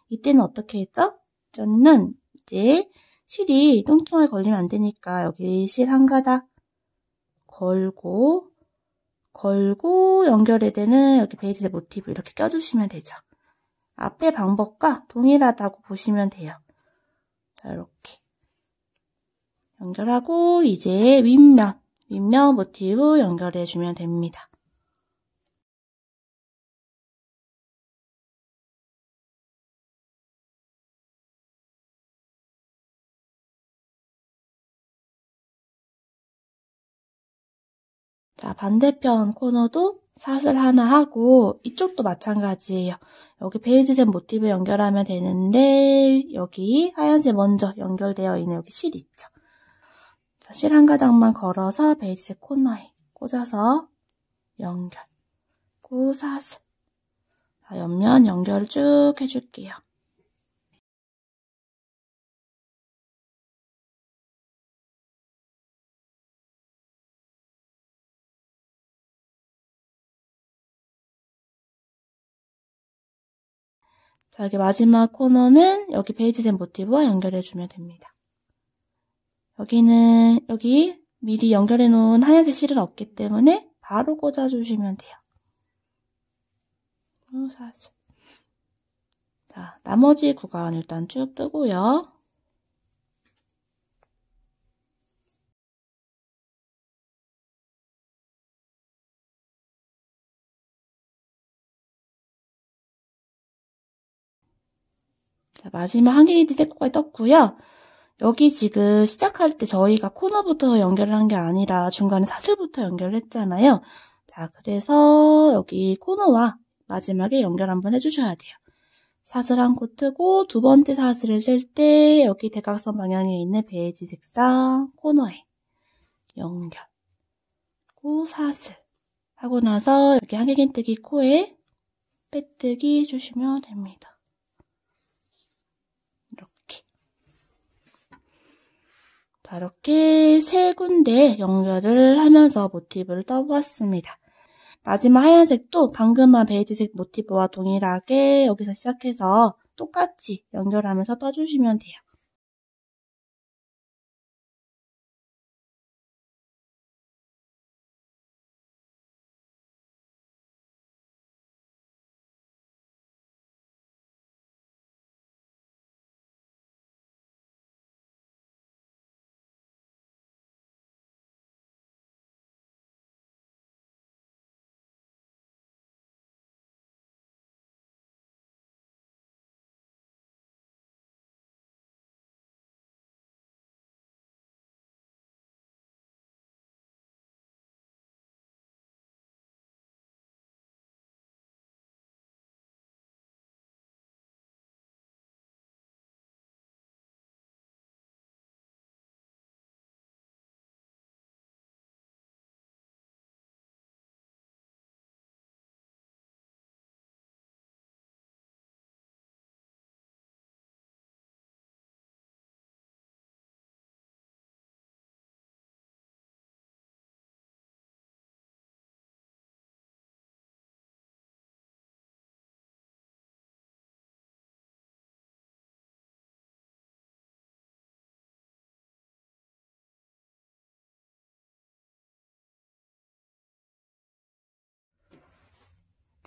이때는 어떻게 했죠? 저는 이제 실이 뚱뚱하게 걸리면 안 되니까 여기 실 한 가닥 걸고 연결해야 되는 여기 베이지색 모티브 이렇게 껴주시면 되죠. 앞의 방법과 동일하다고 보시면 돼요. 자, 이렇게 연결하고 이제 윗면 모티브 연결해주면 됩니다. 자, 반대편 코너도 사슬 하나 하고 이쪽도 마찬가지예요. 여기 베이지색 모티브 연결하면 되는데 여기 하얀색 먼저 연결되어 있는 여기 실 있죠. 자, 실 한 가닥만 걸어서 베이지색 코너에 꽂아서 연결. 그 사슬. 자, 옆면 연결을 쭉 해줄게요. 자, 여기 마지막 코너는 여기 베이지색 모티브와 연결해주면 됩니다. 여기 미리 연결해 놓은 하얀색 실은 없기 때문에 바로 꽂아주시면 돼요. 사슬. 자, 나머지 구간 일단 쭉 뜨고요. 자, 마지막 한길긴뜨기 3코까지 떴고요. 여기 지금 시작할 때 저희가 코너부터 연결을 한 게 아니라 중간에 사슬부터 연결을 했잖아요. 자, 그래서 여기 코너와 마지막에 연결 한번 해주셔야 돼요. 사슬 한 코 뜨고 두 번째 사슬을 뜰 때 여기 대각선 방향에 있는 베이지 색상 코너에 연결. 그리고 사슬 하고 나서 여기 한길긴뜨기 코에 빼뜨기 해주시면 됩니다. 이렇게. 자, 이렇게 세 군데 연결을 하면서 모티브를 떠보았습니다. 마지막 하얀색도 방금한 베이지색 모티브와 동일하게 여기서 시작해서 똑같이 연결하면서 떠주시면 돼요.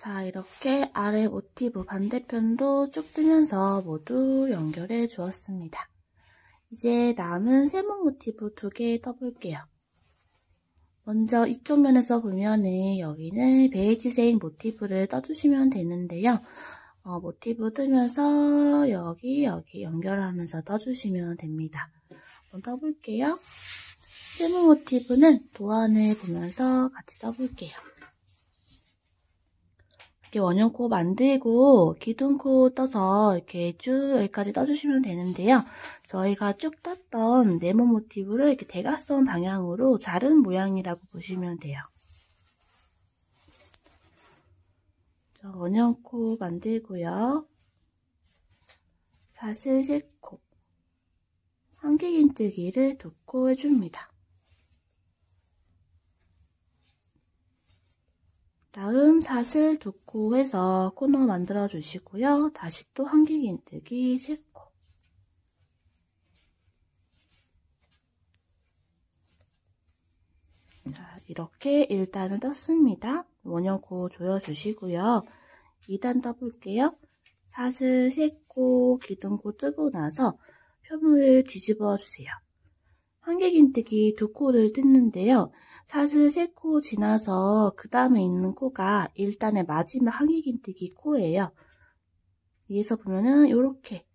자, 이렇게 아래 모티브 반대편도 쭉 뜨면서 모두 연결해 주었습니다. 이제 남은 세모 모티브 2개 떠볼게요. 먼저 이쪽 면에서 보면은 여기는 베이지색 모티브를 떠주시면 되는데요. 모티브 뜨면서 여기 연결하면서 떠주시면 됩니다. 한번 떠볼게요. 세모 모티브는 도안을 보면서 같이 떠볼게요. 이렇게 원형코 만들고 기둥코 떠서 이렇게 쭉 여기까지 떠주시면 되는데요. 저희가 쭉 떴던 네모 모티브를 이렇게 대각선 방향으로 자른 모양이라고 보시면 돼요. 자, 원형코 만들고요. 사슬 3코, 한길긴뜨기를 2코 해줍니다. 다음 사슬 2코 해서 코너 만들어 주시고요. 다시 또 한길긴뜨기 3코. 자, 이렇게 1단을 떴습니다. 원형코 조여주시고요. 2단 떠볼게요. 사슬 3코, 기둥코 뜨고 나서 표물을 뒤집어 주세요. 한길긴뜨기 2코를 뜯는데요. 사슬 3코 지나서 그 다음에 있는 코가 1단의 마지막 한길긴뜨기 코예요. 위에서 보면은 이렇게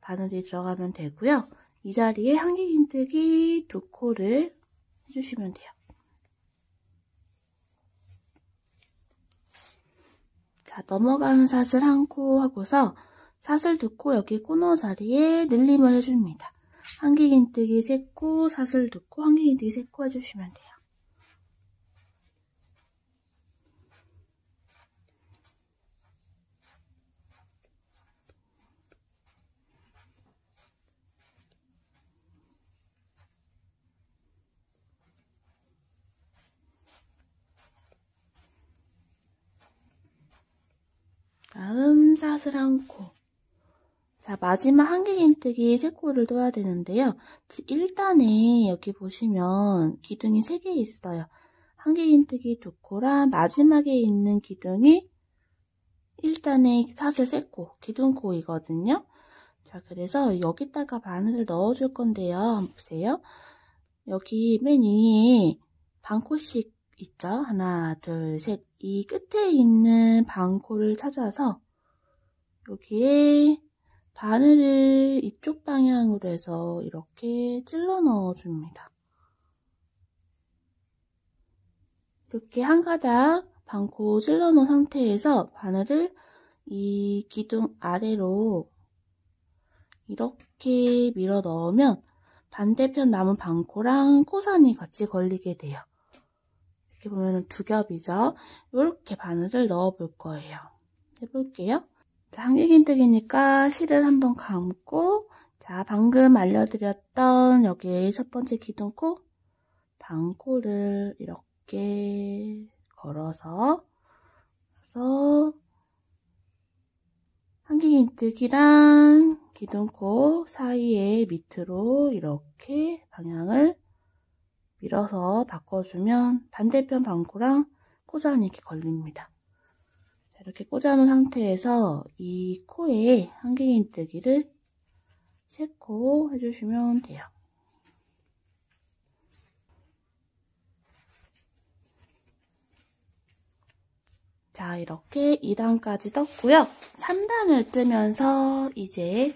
바늘이 들어가면 되고요. 이 자리에 한길긴뜨기 2코를 해주시면 돼요. 자, 넘어가는 사슬 1코 하고서 사슬 2코 여기 코너 자리에 늘림을 해줍니다. 한길긴뜨기 3코, 사슬 2코, 한길긴뜨기 3코 해주시면 돼요. 다음 사슬 1코. 자, 마지막 한길긴뜨기 3코를 떠야 되는데요. 1단에 여기 보시면 기둥이 3개 있어요. 한길긴뜨기 2코랑 마지막에 있는 기둥이 1단에 사슬 3코, 기둥코이거든요. 자, 그래서 여기다가 바늘을 넣어줄 건데요. 한번 보세요. 여기 맨 위에 반코씩 있죠? 하나, 둘, 셋. 이 끝에 있는 반코를 찾아서 여기에 바늘을 이쪽 방향으로 해서 이렇게 찔러 넣어줍니다. 이렇게 한 가닥 반코 찔러 놓은 상태에서 바늘을 이 기둥 아래로 이렇게 밀어 넣으면 반대편 남은 반코랑 코선이 같이 걸리게 돼요. 이렇게 보면 두 겹이죠. 이렇게 바늘을 넣어 볼 거예요. 해볼게요. 자, 한길긴뜨기니까 실을 한번 감고, 자, 방금 알려드렸던 여기 첫 번째 기둥코, 반코를 이렇게 걸어서, 한길긴뜨기랑 기둥코 사이에 밑으로 이렇게 방향을 밀어서 바꿔주면 반대편 반코랑 코선이 이렇게 걸립니다. 자, 이렇게 꽂아놓은 상태에서 이 코에 한길긴뜨기를 3코 해주시면 돼요. 자, 이렇게 2단까지 떴고요. 3단을 뜨면서 이제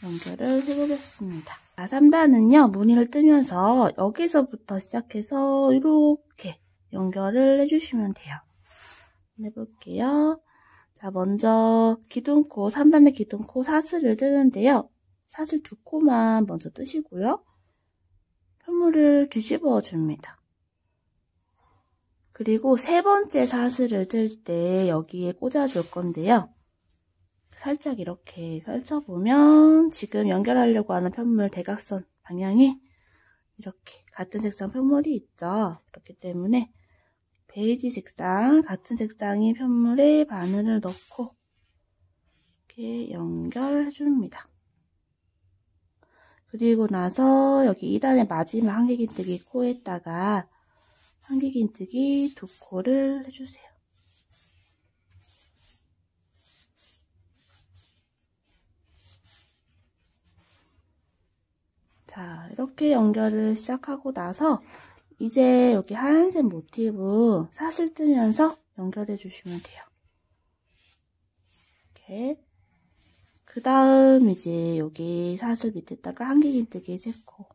연결을 해보겠습니다. 자, 3단은요, 무늬를 뜨면서 여기서부터 시작해서 이렇게 연결을 해주시면 돼요. 해볼게요. 자, 먼저 기둥코, 3단의 기둥코 사슬을 뜨는데요. 사슬 2코만 먼저 뜨시고요. 편물을 뒤집어 줍니다. 그리고 3번째 사슬을 뜰 때 여기에 꽂아줄 건데요. 살짝 이렇게 펼쳐보면 지금 연결하려고 하는 편물 대각선 방향이 이렇게 같은 색상 편물이 있죠. 그렇기 때문에 베이지 색상, 같은 색상의 편물에 바늘을 넣고 이렇게 연결해줍니다. 그리고 나서 여기 2단의 마지막 한길긴뜨기 코에다가 한길긴뜨기 2코를 해주세요. 자, 이렇게 연결을 시작하고 나서 이제 여기 하얀색 모티브 사슬 뜨면서 연결해 주시면 돼요. 이렇게. 그 다음 이제 여기 사슬 밑에다가 한길긴뜨기 3코.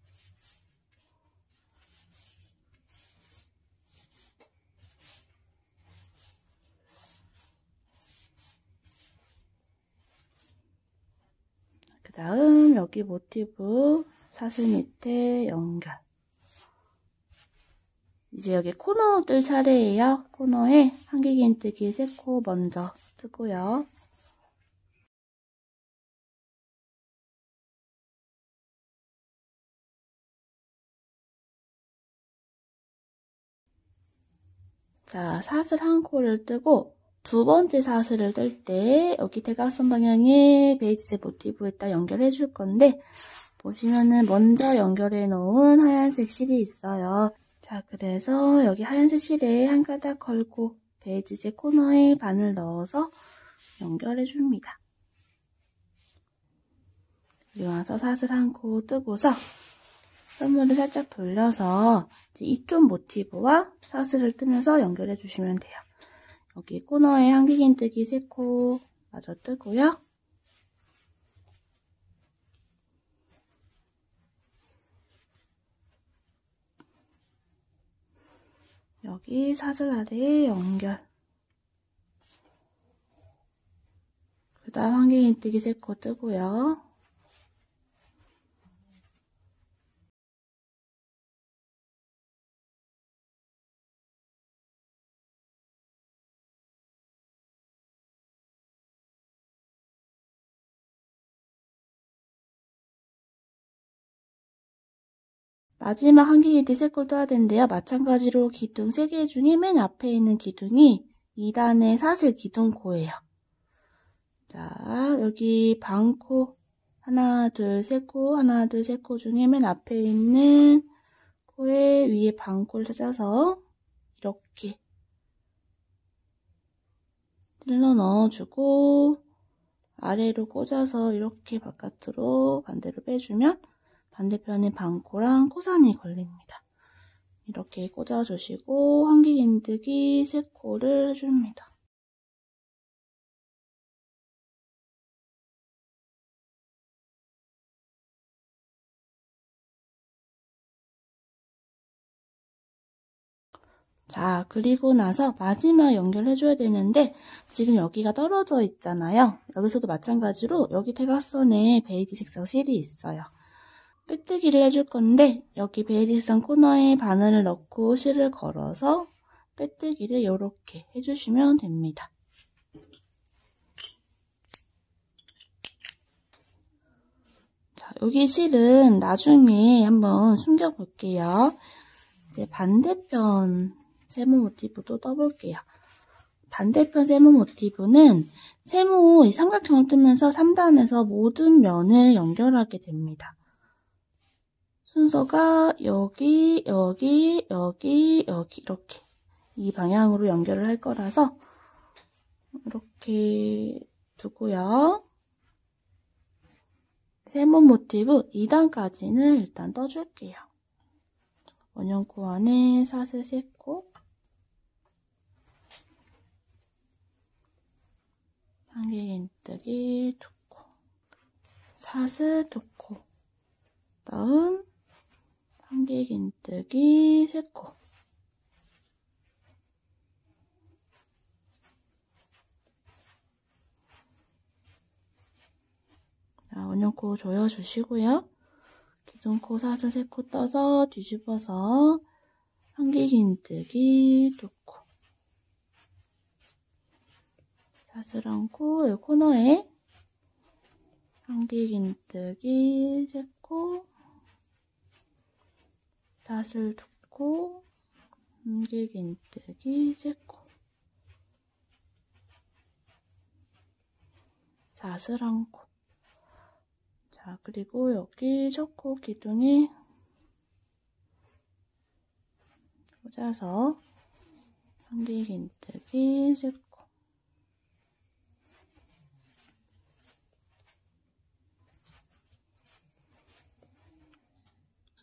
그 다음 여기 모티브 사슬 밑에 연결. 이제 여기 코너 뜰 차례예요. 코너에 한길긴뜨기 3코 먼저 뜨고요. 자, 사슬 1코를 뜨고 2번째 사슬을 뜰 때 여기 대각선 방향에 베이지색 모티브에다 연결해 줄 건데 보시면은 먼저 연결해 놓은 하얀색 실이 있어요. 자, 그래서 여기 하얀색 실에 한 가닥 걸고 베이지색 코너에 바늘 넣어서 연결해 줍니다. 그리고 나서 사슬 1코 뜨고서 편물을 살짝 돌려서 이쪽 모티브와 사슬을 뜨면서 연결해 주시면 돼요. 여기 코너에 한길긴뜨기 3코 마저 뜨고요. 여기 사슬 아래에 연결. 그 다음 한길긴뜨기 3코 뜨고요. 마지막 한길긴뜨기 3코를 떠야 되는데요. 마찬가지로 기둥 3개 중에 맨 앞에 있는 기둥이 2단의 사슬 기둥코예요. 자, 여기 반코 하나, 둘, 3코, 하나, 둘, 3코 중에 맨 앞에 있는 코에 위에 반코를 찾아서 이렇게 찔러 넣어주고 아래로 꽂아서 이렇게 바깥으로 반대로 빼주면 반대편에 반코랑 코선이 걸립니다. 이렇게 꽂아주시고 한길긴뜨기 3코를 해줍니다. 자, 그리고 나서 마지막 연결해줘야 되는데 지금 여기가 떨어져 있잖아요. 여기서도 마찬가지로 여기 대각선에 베이지 색상 실이 있어요. 빽뜨기를 해줄 건데 여기 베이지 색상 코너에 바늘을 넣고 실을 걸어서 빼뜨기를 이렇게 해주시면 됩니다. 자, 여기 실은 나중에 한번 숨겨 볼게요. 이제 반대편 세모 모티브도 떠볼게요. 반대편 세모 모티브는 세모 삼각형을 뜨면서 3단에서 모든 면을 연결하게 됩니다. 순서가 여기, 여기, 여기, 여기 이렇게 이 방향으로 연결을 할 거라서 이렇게 두고요. 세모 모티브 2단까지는 일단 떠줄게요. 원형코 안에 사슬 3코, 한길긴뜨기 2코, 사슬 2코, 다음 한길긴뜨기 3코, 원형코 조여주시고요. 기둥코 사슬 3코 떠서 뒤집어서 한길긴뜨기 2코, 사슬 1코, 이 코너에 한길긴뜨기 3코, 사슬 2코, 한길긴뜨기 3코, 사슬 1코. 자, 그리고 여기 첫 코 기둥에 꽂아서 한길긴뜨기 3코.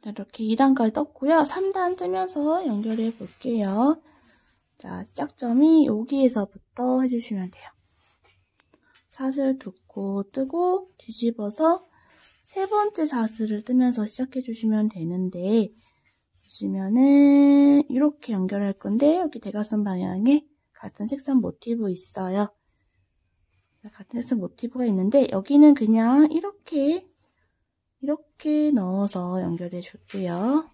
이렇게 2단까지 떴고요. 3단 뜨면서 연결해 볼게요. 자, 시작점이 여기에서부터 해주시면 돼요. 사슬 2코 뜨고 뒤집어서 세 번째 사슬을 뜨면서 시작해 주시면 되는데, 보시면은 이렇게 연결할 건데 여기 대각선 방향에 같은 색상 모티브 있어요. 같은 색상 모티브가 있는데 여기는 그냥 이렇게 넣어서 연결해 줄게요.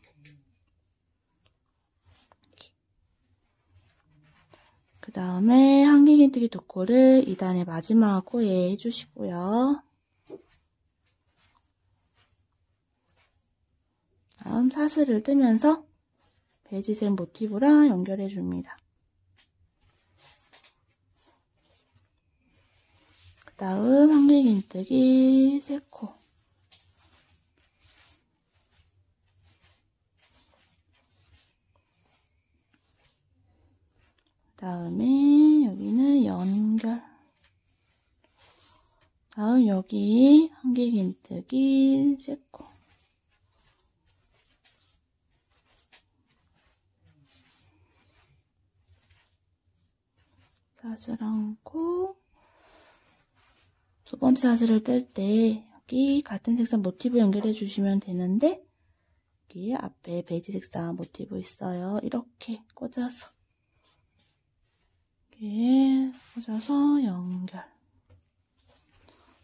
그 다음에 한길긴뜨기 2코를 2단의 마지막 코에 해주시고요. 다음 사슬을 뜨면서 베이지색 모티브랑 연결해 줍니다. 그 다음 한길긴뜨기 3코, 그 다음에 여기는 연결, 다음 여기 한길긴뜨기 3코, 사슬 1코, 두 번째 사슬을 뜰 때 여기 같은 색상 모티브 연결해 주시면 되는데 여기 앞에 베이지 색상 모티브 있어요. 이렇게 꽂아서 이렇게 꽂아서 연결,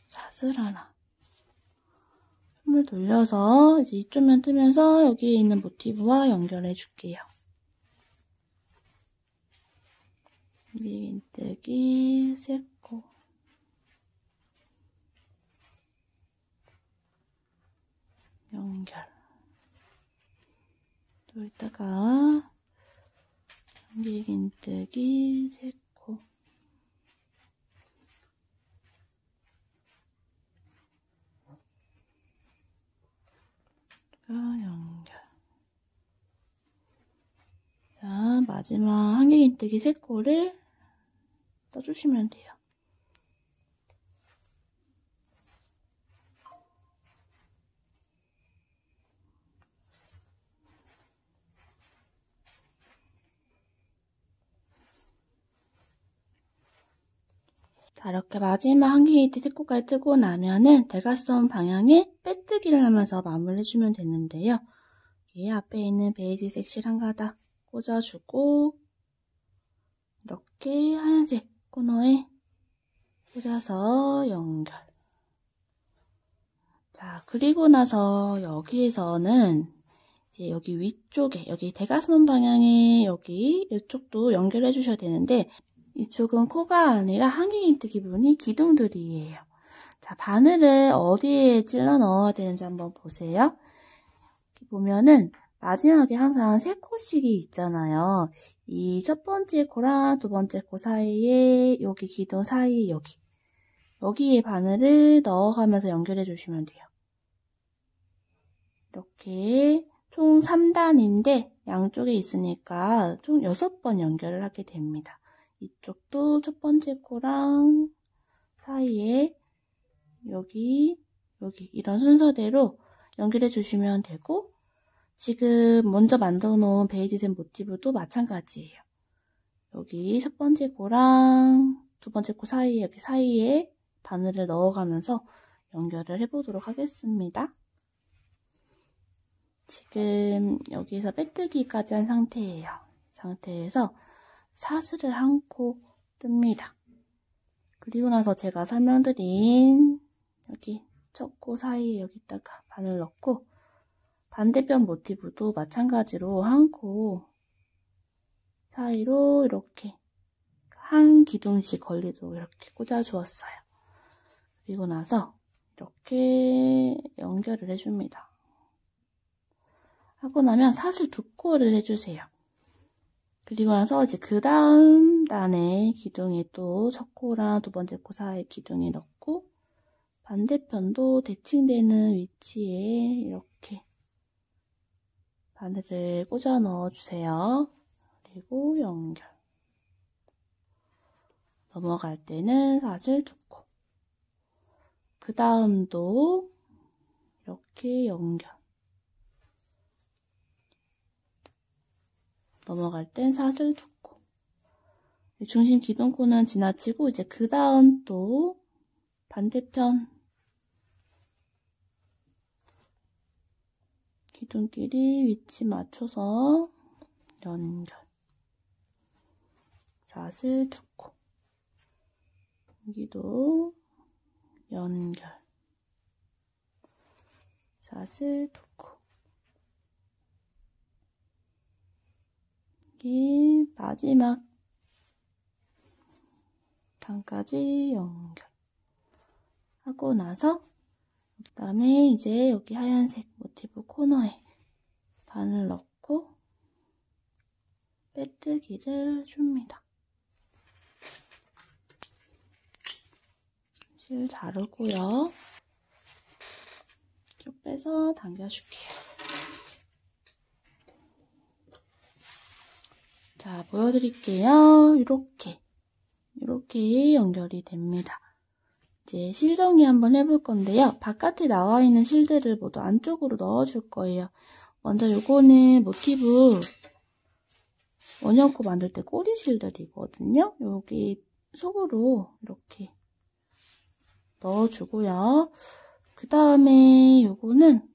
사슬 하나, 손을 돌려서 이제 이쪽 면 뜨면서 여기에 있는 모티브와 연결해 줄게요. 한길긴뜨기 3코, 연결. 또 이따가 한길긴뜨기 3코, 연결. 자, 마지막 한길긴뜨기 3코를 떠주시면 돼요. 자, 이렇게 마지막 한길긴뜨기 3코까지 뜨고 나면은 대각선 방향에 빼뜨기를 하면서 마무리해주면 되는데요. 여기 앞에 있는 베이지색 실 한 가닥 꽂아주고 이렇게 하얀색 코너에 꽂아서 연결. 자, 그리고 나서 여기에서는 이제 여기 위쪽에, 여기 대각선 방향에 여기 이쪽도 연결해 주셔야 되는데, 이쪽은 코가 아니라 한길긴뜨기 부분이 기둥들이에요. 자, 바늘을 어디에 찔러 넣어야 되는지 한번 보세요. 보면은 마지막에 항상 3코씩이 있잖아요. 이 첫 번째 코랑 두 번째 코 사이에 여기 기둥 사이에 여기에 바늘을 넣어가면서 연결해 주시면 돼요. 이렇게 총 3단인데 양쪽에 있으니까 총 6번 연결을 하게 됩니다. 이쪽도 첫 번째 코랑 사이에 여기 이런 순서대로 연결해 주시면 되고, 지금 먼저 만들어 놓은 베이지색 모티브도 마찬가지예요. 여기 첫 번째 코랑 두 번째 코 사이에 여기 사이에 바늘을 넣어가면서 연결을 해보도록 하겠습니다. 지금 여기서 빼뜨기까지 한 상태예요. 이 상태에서 사슬을 한 코 뜹니다. 그리고 나서 제가 설명드린 여기 첫 코 사이에 여기다가 바늘 넣고, 반대편 모티브도 마찬가지로 한 코 사이로 이렇게 한 기둥씩 걸리도록 이렇게 꽂아 주었어요. 그리고 나서 이렇게 연결을 해줍니다. 하고 나면 사슬 2코를 해주세요. 그리고 나서 이제 그 다음 단에 기둥에 또 첫 코랑 두 번째 코 사이에 기둥에 넣고, 반대편도 대칭되는 위치에 이렇게 바늘을 꽂아 넣어주세요. 그리고 연결. 넘어갈 때는 사슬 2코. 그 다음도 이렇게 연결. 넘어갈 땐 사슬 2코. 중심 기둥코는 지나치고 이제 그 다음 또 반대편 기둥끼리 위치 맞춰서 연결. 사슬 2코. 여기도 연결. 사슬 2코. 여기 마지막 단까지 연결. 하고 나서 그 다음에 이제 여기 하얀색 모티브 코너에 바늘 넣고 빼뜨기를 줍니다. 실 자르고요. 쭉 빼서 당겨줄게요. 자, 보여드릴게요. 이렇게 연결이 됩니다. 이제 실 정리 한번 해볼 건데요. 바깥에 나와 있는 실들을 모두 안쪽으로 넣어줄 거예요. 먼저 요거는 모티브 원형코 만들 때 꼬리 실들이거든요. 여기 속으로 이렇게 넣어주고요. 그 다음에 요거는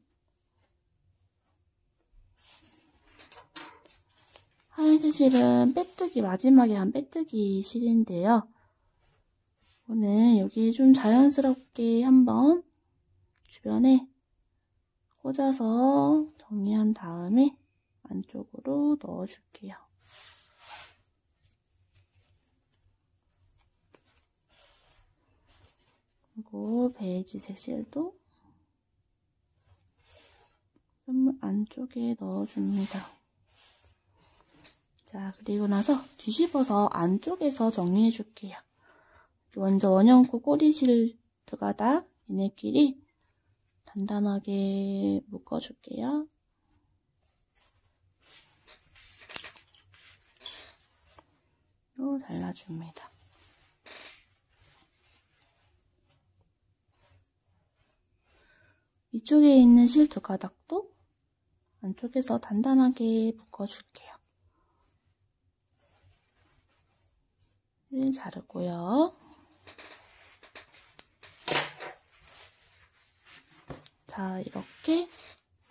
하얀색 실은 빼뜨기, 마지막에 한 빼뜨기 실인데요. 오늘 여기 좀 자연스럽게 한번 주변에 꽂아서 정리한 다음에 안쪽으로 넣어줄게요. 그리고 베이지색 실도 좀 안쪽에 넣어줍니다. 자, 그리고 나서 뒤집어서 안쪽에서 정리해 줄게요. 먼저 원형코 꼬리실 두 가닥 얘네끼리 단단하게 묶어줄게요. 또 잘라줍니다. 이쪽에 있는 실 두 가닥도 안쪽에서 단단하게 묶어줄게요. 자르고요. 자, 이렇게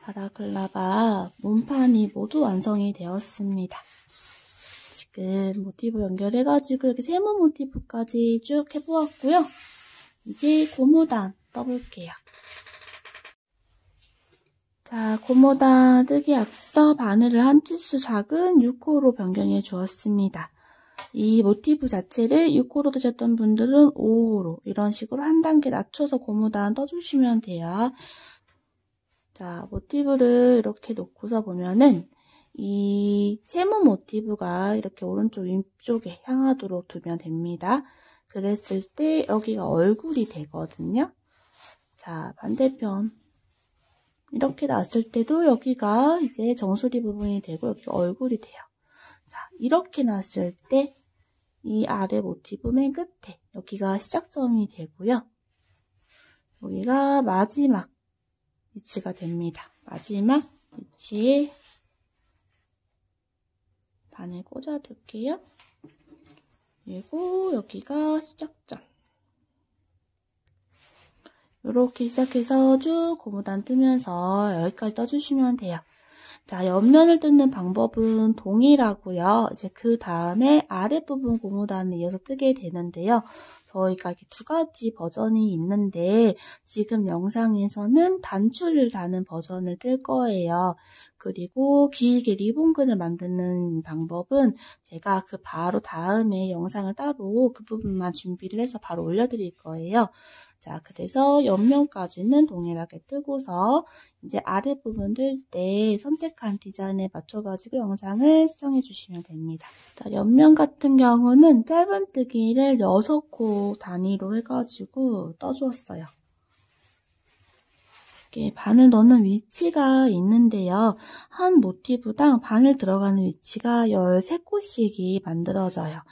바라클라바 몸판이 모두 완성이 되었습니다. 지금 모티브 연결해가지고 이렇게 세모 모티브까지 쭉 해보았고요. 이제 고무단 떠볼게요. 자, 고무단 뜨기 앞서 바늘을 한 치수 작은 6호로 변경해 주었습니다. 이 모티브 자체를 6호로 뜨셨던 분들은 5호로 이런 식으로 한 단계 낮춰서 고무단 떠주시면 돼요. 자, 모티브를 이렇게 놓고서 보면은 이 세모 모티브가 이렇게 오른쪽 윗쪽에 향하도록 두면 됩니다. 그랬을 때 여기가 얼굴이 되거든요. 자, 반대편 이렇게 놨을 때도 여기가 이제 정수리 부분이 되고 여기가 얼굴이 돼요. 자, 이렇게 놨을 때 이 아래 모티브 맨 끝에 여기가 시작점이 되고요. 여기가 마지막 위치가 됩니다. 마지막 위치에 바늘 꽂아둘게요. 그리고 여기가 시작점. 이렇게 시작해서 쭉 고무단 뜨면서 여기까지 떠주시면 돼요. 자, 옆면을 뜯는 방법은 동일하고요. 이제 그 다음에 아랫부분 고무단을 이어서 뜨게 되는데요. 저희가 이렇게 두 가지 버전이 있는데 지금 영상에서는 단추를 다는 버전을 뜰 거예요. 그리고 길게 리본근을 만드는 방법은 제가 그 바로 다음에 영상을 따로 그 부분만 준비를 해서 바로 올려드릴 거예요. 자, 그래서 옆면까지는 동일하게 뜨고서 이제 아랫부분 뜰 때 선택한 디자인에 맞춰가지고 영상을 시청해 주시면 됩니다. 자, 옆면 같은 경우는 짧은뜨기를 6코 단위로 해가지고 떠주었어요. 이렇게 바늘 넣는 위치가 있는데요. 한 모티브당 바늘 들어가는 위치가 13코씩이 만들어져요.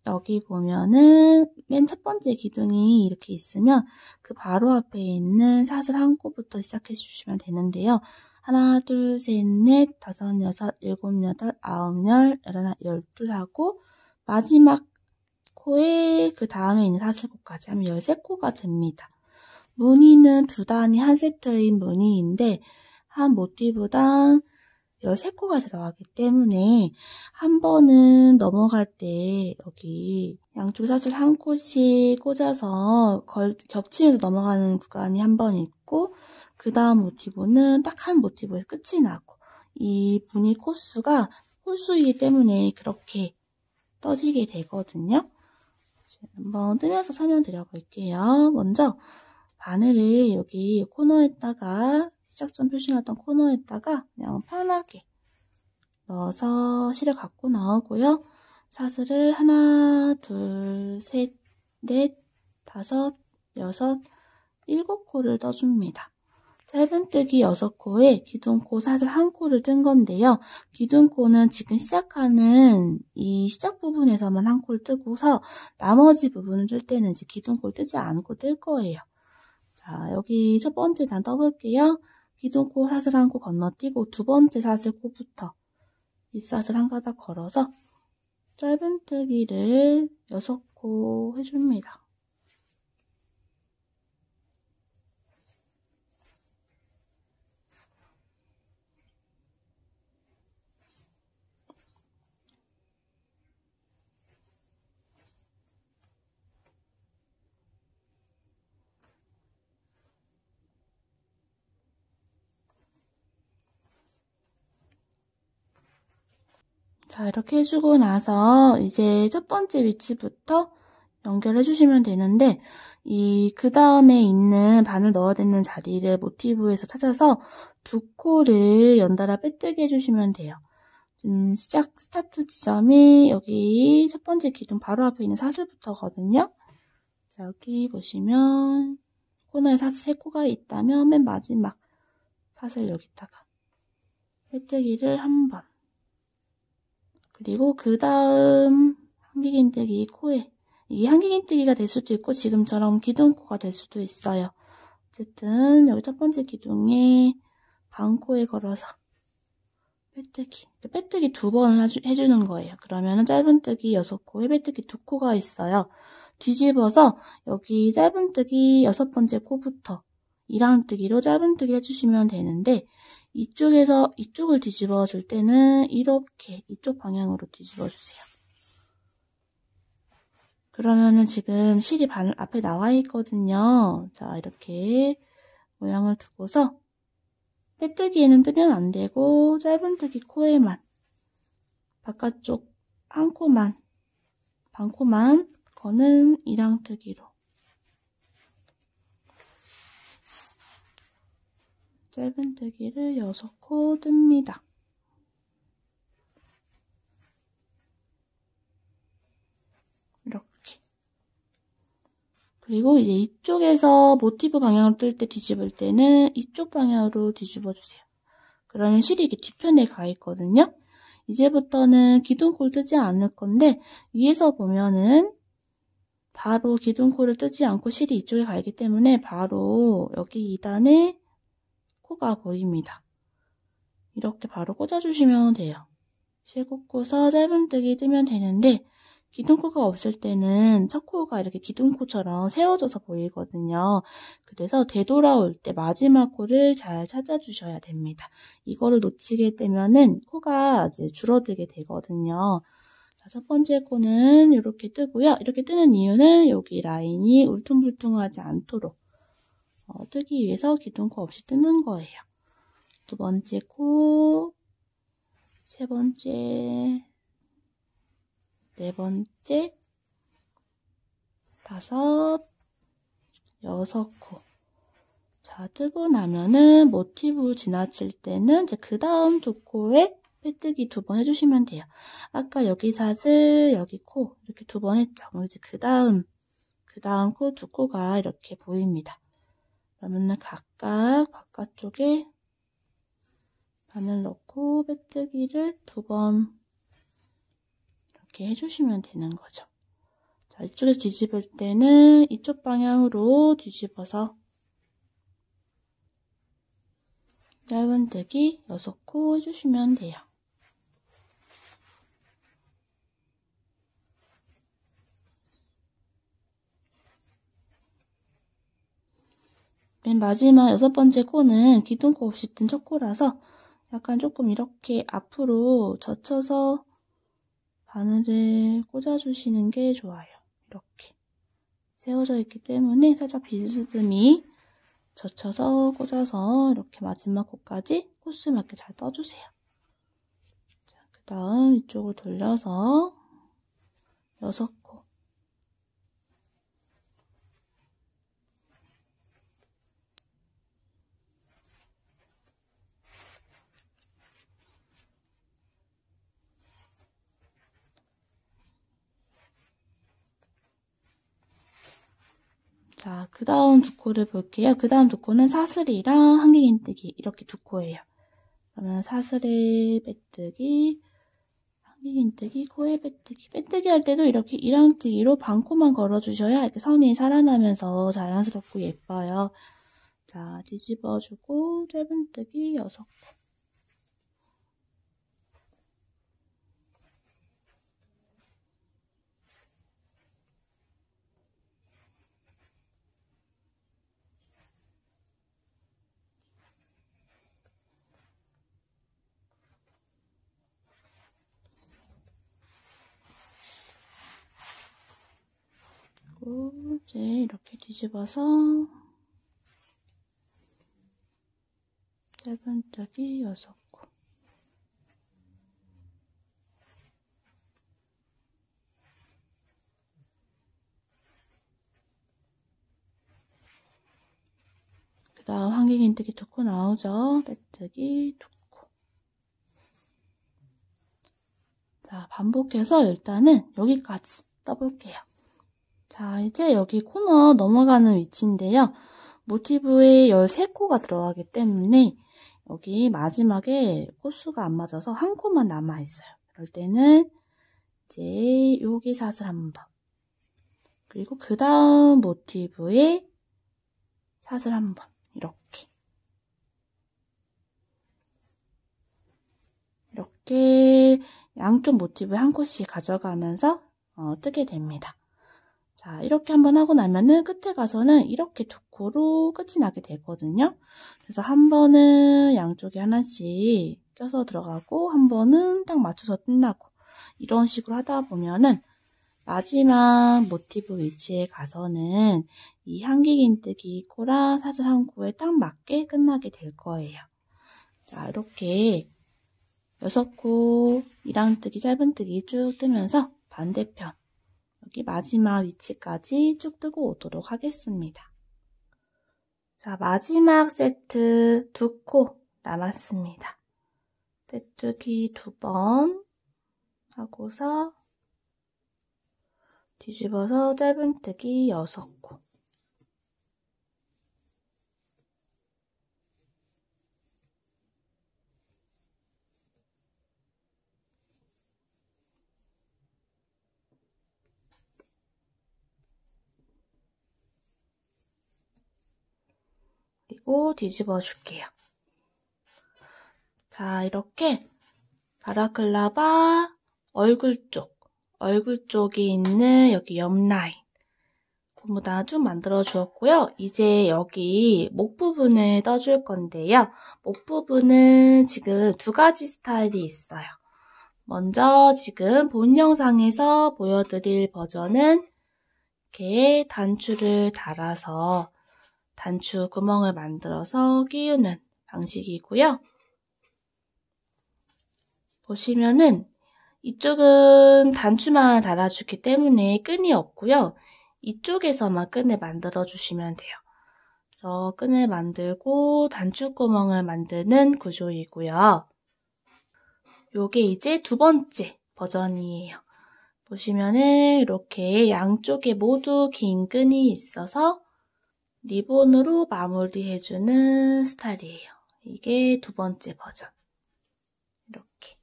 여기 보면은 맨 첫 번째 기둥이 이렇게 있으면 그 바로 앞에 있는 사슬 한 코부터 시작해 주시면 되는데요. 하나, 둘, 셋, 넷, 다섯, 여섯, 일곱, 여덟, 아홉, 열, 열하나, 열둘 하고 마지막 코에 그 다음에 있는 사슬코까지 하면 13코가 됩니다. 무늬는 두 단이 한 세트인 무늬인데 한 모티브당 13코가 들어가기 때문에 한 번은 넘어갈 때 여기 양쪽 사슬 한 코씩 꽂아서 겹치면서 넘어가는 구간이 한 번 있고 그 다음 모티브는 딱 한 모티브에서 끝이 나고 이 무늬 코수가 홀수이기 때문에 그렇게 떠지게 되거든요. 한번 뜨면서 설명드려 볼게요. 먼저 바늘을 여기 코너에다가 시작점 표시했던 코너에다가 그냥 편하게 넣어서 실을 갖고 나오고요. 사슬을 하나, 둘, 셋, 넷, 다섯, 여섯, 7코를 떠줍니다. 짧은뜨기 6코에 기둥코 사슬 1코를 뜬 건데요. 기둥코는 지금 시작하는 이 시작 부분에서만 1코를 뜨고서 나머지 부분을 뜰 때는 이제 기둥코를 뜨지 않고 뜰 거예요. 자, 여기 첫 번째 단 떠볼게요. 기둥코 사슬 1코 건너뛰고 두 번째 사슬 코부터 윗사슬 한 가닥 걸어서 짧은뜨기를 6코 해줍니다. 자, 이렇게 해주고 나서 이제 첫 번째 위치부터 연결해 주시면 되는데 그 다음에 있는 바늘 넣어야 되는 자리를 모티브에서 찾아서 2코를 연달아 빼뜨기 해주시면 돼요. 지금 스타트 지점이 여기 첫 번째 기둥 바로 앞에 있는 사슬부터거든요. 자, 여기 보시면 코너에 사슬 3코가 있다면 맨 마지막 사슬 여기다가 빼뜨기를 한 번. 그리고 그 다음 한길긴뜨기 코에 이게 한길긴뜨기가 될 수도 있고 지금처럼 기둥코가 될 수도 있어요. 어쨌든 여기 첫 번째 기둥에 반코에 걸어서 빼뜨기 2번 해주는 거예요. 그러면은 짧은뜨기 6코에 빼뜨기 2코가 있어요. 뒤집어서 여기 짧은뜨기 6번째 코부터 이랑뜨기로 짧은뜨기 해주시면 되는데 이쪽에서 이쪽을 뒤집어 줄 때는 이렇게 이쪽 방향으로 뒤집어 주세요. 그러면은 지금 실이 바늘 앞에 나와 있거든요. 자, 이렇게 모양을 두고서 빼뜨기에는 뜨면 안 되고 짧은뜨기 코에만 바깥쪽 한 코만 반 코만 거는 이랑뜨기로 짧은뜨기를 6코 뜹니다. 이렇게. 그리고 이제 이쪽에서 모티브 방향으로 뜰 때 뒤집을 때는 이쪽 방향으로 뒤집어 주세요. 그러면 실이 이렇게 뒤편에 가 있거든요. 이제부터는 기둥코를 뜨지 않을 건데 위에서 보면은 바로 기둥코를 뜨지 않고 실이 이쪽에 가 있기 때문에 바로 여기 2단에 코가 보입니다. 이렇게 바로 꽂아주시면 돼요. 실 꽂고서 짧은뜨기 뜨면 되는데 기둥코가 없을 때는 첫 코가 이렇게 기둥코처럼 세워져서 보이거든요. 그래서 되돌아올 때 마지막 코를 잘 찾아주셔야 됩니다. 이거를 놓치게 되면은 코가 이제 줄어들게 되거든요. 자, 첫 번째 코는 이렇게 뜨고요. 이렇게 뜨는 이유는 여기 라인이 울퉁불퉁하지 않도록 뜨기 위해서 기둥코 없이 뜨는 거예요. 두 번째 코, 세 번째, 네 번째, 다섯, 6코. 자, 뜨고 나면은 모티브 지나칠 때는 이제 그 다음 두 코에 빼뜨기 2번 해주시면 돼요. 아까 여기 사슬, 여기 코 이렇게 2번 했죠. 이제 그 다음 코 2코가 이렇게 보입니다. 그러면은 각각 바깥쪽에 바늘 넣고 빼뜨기를 2번 이렇게 해주시면 되는 거죠. 자, 이쪽에서 뒤집을 때는 이쪽 방향으로 뒤집어서 짧은뜨기 6코 해주시면 돼요. 맨 마지막 6번째 코는 기둥코 없이 뜬 첫 코라서 약간 조금 이렇게 앞으로 젖혀서 바늘을 꽂아주시는 게 좋아요. 이렇게 세워져 있기 때문에 살짝 비스듬히 젖혀서 꽂아서 이렇게 마지막 코까지 코스 맞게 잘 떠주세요. 자, 그 다음 이쪽을 돌려서 6코. 자, 그 다음 2코를 볼게요. 그 다음 2코는 사슬이랑 한길긴뜨기 이렇게 2코예요. 그러면 사슬에 빼뜨기, 한길긴뜨기, 코에 빼뜨기. 빼뜨기 할 때도 이렇게 이랑뜨기로 반코만 걸어주셔야 이렇게 선이 살아나면서 자연스럽고 예뻐요. 자, 뒤집어주고 짧은뜨기 6코. 이제 이렇게 뒤집어서 짧은뜨기 6코. 그 다음 한길긴뜨기 2코 나오죠. 빼뜨기 2코. 자, 반복해서 일단은 여기까지 떠볼게요. 자, 이제 여기 코너 넘어가는 위치인데요. 모티브에 13코가 들어가기 때문에 여기 마지막에 코수가 안 맞아서 한 코만 남아있어요. 그럴 때는 이제 여기 사슬 한 번, 그리고 그 다음 모티브에 사슬 한 번, 이렇게 양쪽 모티브에 한 코씩 가져가면서 뜨게 됩니다. 자, 이렇게 한번 하고 나면은 끝에 가서는 이렇게 2코로 끝이 나게 되거든요. 그래서 한 번은 양쪽에 하나씩 껴서 들어가고 한 번은 딱 맞춰서 끝나고 이런 식으로 하다 보면은 마지막 모티브 위치에 가서는 이 한길긴뜨기 코랑 사슬 한 코에 딱 맞게 끝나게 될 거예요. 자, 이렇게 6코 이랑뜨기, 짧은뜨기 쭉 뜨면서 반대편 여기 마지막 위치까지 쭉 뜨고 오도록 하겠습니다. 자, 마지막 세트 2코 남았습니다. 빼뜨기 2번 하고서 뒤집어서 짧은뜨기 6코. 그리고 뒤집어 줄게요. 자, 이렇게 바라클라바 얼굴 쪽에 있는 여기 옆 라인 고무단 쭉 만들어 주었고요. 이제 여기 목 부분을 떠줄 건데요. 목 부분은 지금 2가지 스타일이 있어요. 먼저 지금 본 영상에서 보여드릴 버전은 이렇게 단추를 달아서 단추 구멍을 만들어서 끼우는 방식이고요. 보시면은 이쪽은 단추만 달아주기 때문에 끈이 없고요. 이쪽에서만 끈을 만들어 주시면 돼요. 그래서 끈을 만들고 단추 구멍을 만드는 구조이고요. 요게 이제 2번째 버전이에요. 보시면은 이렇게 양쪽에 모두 긴 끈이 있어서 리본으로 마무리해주는 스타일이에요. 이게 2번째 버전. 이렇게.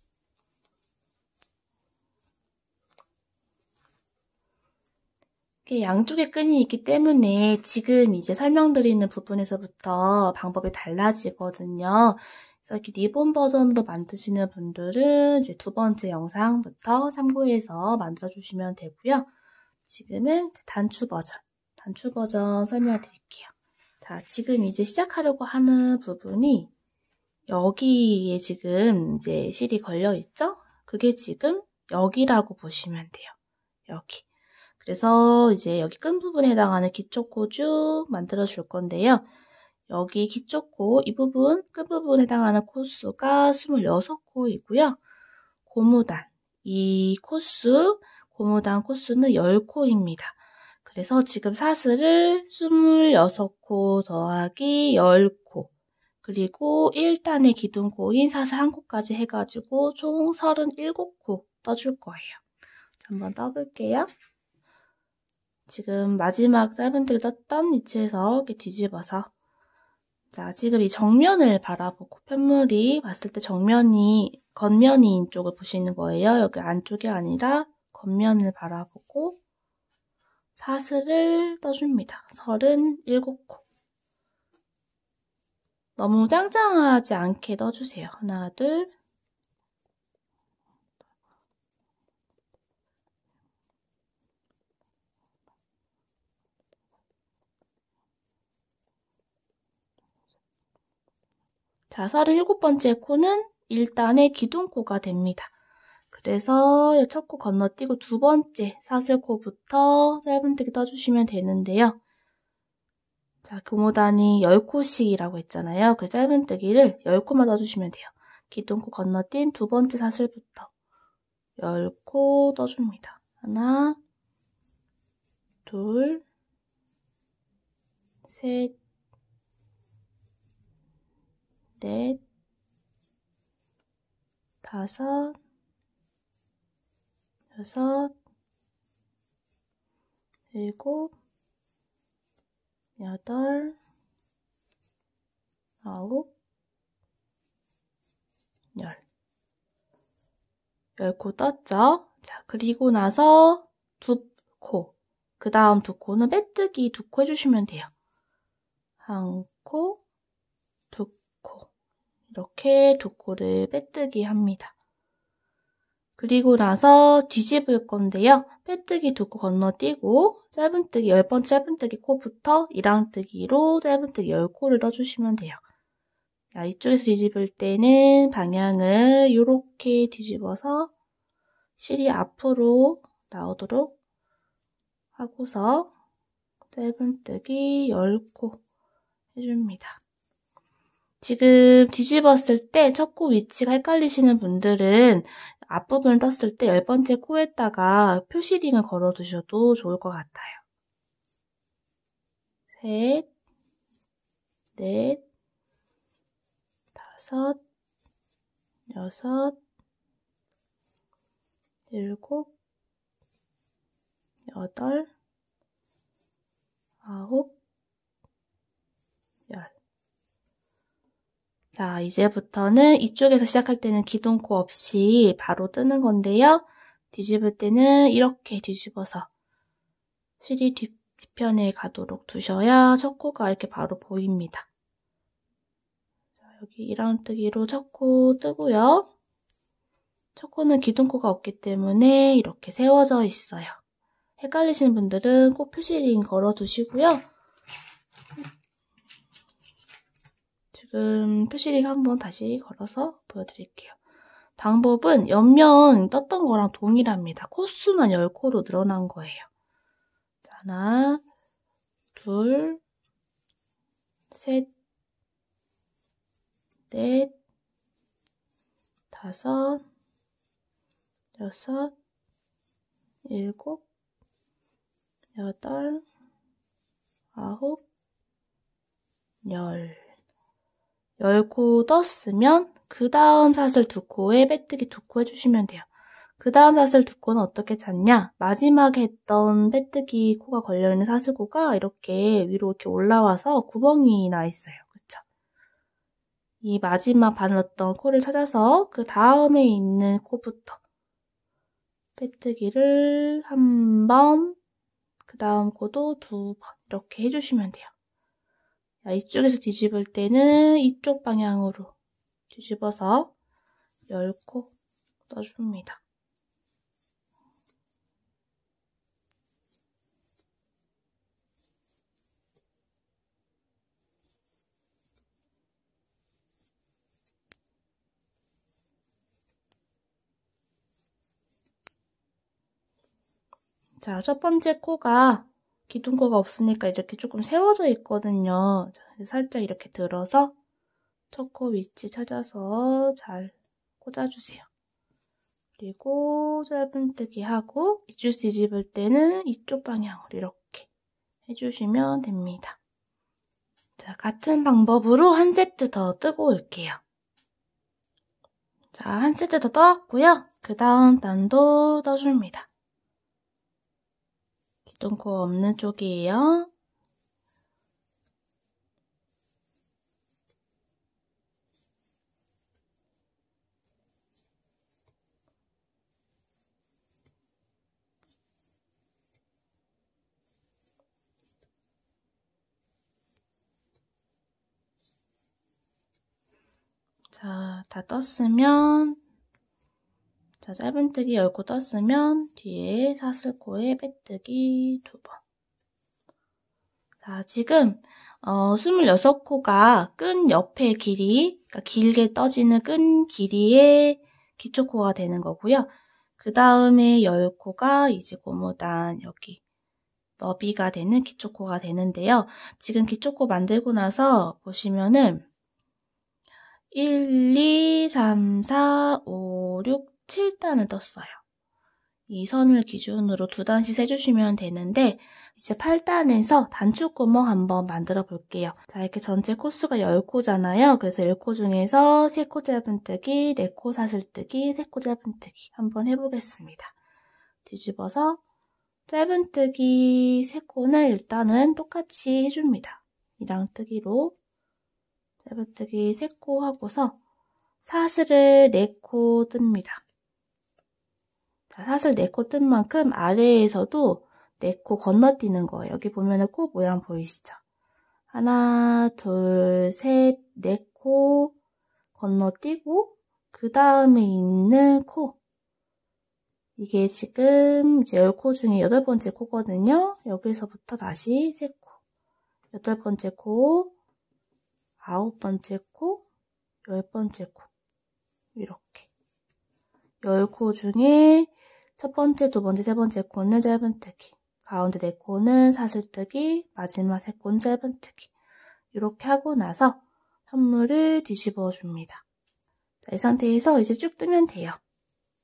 양쪽에 끈이 있기 때문에 지금 이제 설명드리는 부분에서부터 방법이 달라지거든요. 그래서 이렇게 리본 버전으로 만드시는 분들은 이제 2번째 영상부터 참고해서 만들어주시면 되고요. 지금은 단추 버전 설명드릴게요. 자, 지금 이제 시작하려고 하는 부분이 여기에 지금 이제 실이 걸려 있죠? 그게 지금 여기라고 보시면 돼요. 여기. 그래서 이제 여기 끈 부분에 해당하는 기초코 쭉 만들어 줄 건데요. 여기 기초코 이 부분, 끈 부분에 해당하는 코수가 26코이고요. 고무단, 이 코수, 고무단 코수는 10코입니다. 그래서 지금 사슬을 26코 더하기 10코 그리고 1단의 기둥코인 사슬 1코까지 해가지고 총 37코 떠줄 거예요. 자, 한번 떠볼게요. 지금 마지막 짧은뜨기 떴던 위치에서 이렇게 뒤집어서 자, 지금 이 정면을 바라보고 펜물이 봤을 때 정면이 겉면인 쪽을 보시는 거예요. 여기 안쪽이 아니라 겉면을 바라보고 사슬을 떠줍니다. 37코. 너무 짱짱하지 않게 떠주세요. 하나, 둘. 자, 37번째 코는 1단의 기둥코가 됩니다. 그래서 첫 코 건너뛰고 2번째 사슬코부터 짧은뜨기 떠주시면 되는데요. 자, 고무단이 10코씩이라고 했잖아요. 그 짧은뜨기를 10코만 떠주시면 돼요. 기둥코 건너뛴 2번째 사슬부터 10코 떠줍니다. 하나, 둘, 셋, 넷, 다섯, 여섯, 일곱, 여덟, 아홉, 10코 떴죠? 자, 그리고 나서 2코. 그 다음 2코는 빼뜨기 2코 해주시면 돼요. 1코, 2코. 이렇게 2코를 빼뜨기 합니다. 그리고 나서 뒤집을 건데요. 빼뜨기 2코 건너뛰고 짧은뜨기 10번째 짧은뜨기 코부터 이랑뜨기로 짧은뜨기 10코를 떠주시면 돼요. 자, 이쪽에서 뒤집을 때는 방향을 이렇게 뒤집어서 실이 앞으로 나오도록 하고서 짧은뜨기 10코 해줍니다. 지금 뒤집었을 때 첫 코 위치가 헷갈리시는 분들은 앞부분을 떴을 때 10번째 코에다가 표시링을 걸어두셔도 좋을 것 같아요. 셋, 넷, 다섯, 여섯, 일곱, 여덟, 아홉, 열. 자, 이제부터는 이쪽에서 시작할 때는 기둥코 없이 바로 뜨는 건데요. 뒤집을 때는 이렇게 뒤집어서 실이 뒤편에 가도록 두셔야 첫 코가 이렇게 바로 보입니다. 자, 여기 1라운드 뜨기로 첫 코 뜨고요. 첫 코는 기둥코가 없기 때문에 이렇게 세워져 있어요. 헷갈리시는 분들은 꼭 표시링 걸어 두시고요. 지금 표시링 한번 다시 걸어서 보여드릴게요. 방법은 옆면 떴던 거랑 동일합니다. 코수만 10코로 늘어난 거예요. 자, 하나, 둘, 셋, 넷, 다섯, 여섯, 일곱, 여덟, 아홉, 열. 10코 떴으면 그 다음 사슬 2코에 빼뜨기 2코 해주시면 돼요. 그 다음 사슬 2코는 어떻게 찾냐? 마지막에 했던 빼뜨기 코가 걸려있는 사슬코가 이렇게 위로 이렇게 올라와서 구멍이 나 있어요. 그쵸? 이 마지막 반렀던 코를 찾아서 그 다음에 있는 코부터 빼뜨기를 한 번, 그 다음 코도 2번 이렇게 해주시면 돼요. 이쪽에서 뒤집을 때는 이쪽 방향으로 뒤집어서 10코 떠줍니다. 자, 첫 번째 코가 기둥코가 없으니까 이렇게 조금 세워져 있거든요. 자, 살짝 이렇게 들어서 첫 코 위치 찾아서 잘 꽂아주세요. 그리고 짧은뜨기 하고 이쪽 뒤집을 때는 이쪽 방향으로 이렇게 해주시면 됩니다. 자, 같은 방법으로 한 세트 더 뜨고 올게요. 자, 한 세트 더 떠왔고요. 그 다음 단도 떠줍니다. 기둥코 없는 쪽이에요. 자, 다 떴으면 자, 짧은뜨기 10코 떴으면 뒤에 사슬코에 빼뜨기 2번. 자, 지금 26코가 끈 옆에 길이, 그러니까 길게 떠지는 끈 길이의 기초코가 되는 거고요. 그 다음에 10코가 이제 고무단 여기 너비가 되는 기초코가 되는데요. 지금 기초코 만들고 나서 보시면은 1, 2, 3, 4, 5, 6, 7단을 떴어요. 이 선을 기준으로 2단씩 세주시면 되는데 이제 8단에서 단축구멍 한번 만들어 볼게요. 자, 이렇게 전체 코수가 10코잖아요. 그래서 10코 중에서 3코 짧은뜨기, 4코 사슬뜨기, 3코 짧은뜨기 한번 해보겠습니다. 뒤집어서 짧은뜨기 3코는 일단은 똑같이 해줍니다. 이랑 뜨기로 짧은뜨기 3코 하고서 사슬을 4코 뜹니다. 자, 사슬 4코 뜬 만큼 아래에서도 4코 건너뛰는 거예요. 여기 보면은 코 모양 보이시죠? 하나, 둘, 셋, 4코 건너뛰고 그 다음에 있는 코 이게 지금 이제 10코 중에 8번째 코거든요. 여기서부터 다시 3코 8번째 코 9번째 코 10번째 코 이렇게 10코 중에 첫 번째, 두 번째, 세 번째 코는 짧은뜨기, 가운데 4코는 사슬뜨기, 마지막 3코는 짧은뜨기 이렇게 하고 나서 현물을 뒤집어 줍니다. 자, 이 상태에서 이제 쭉 뜨면 돼요.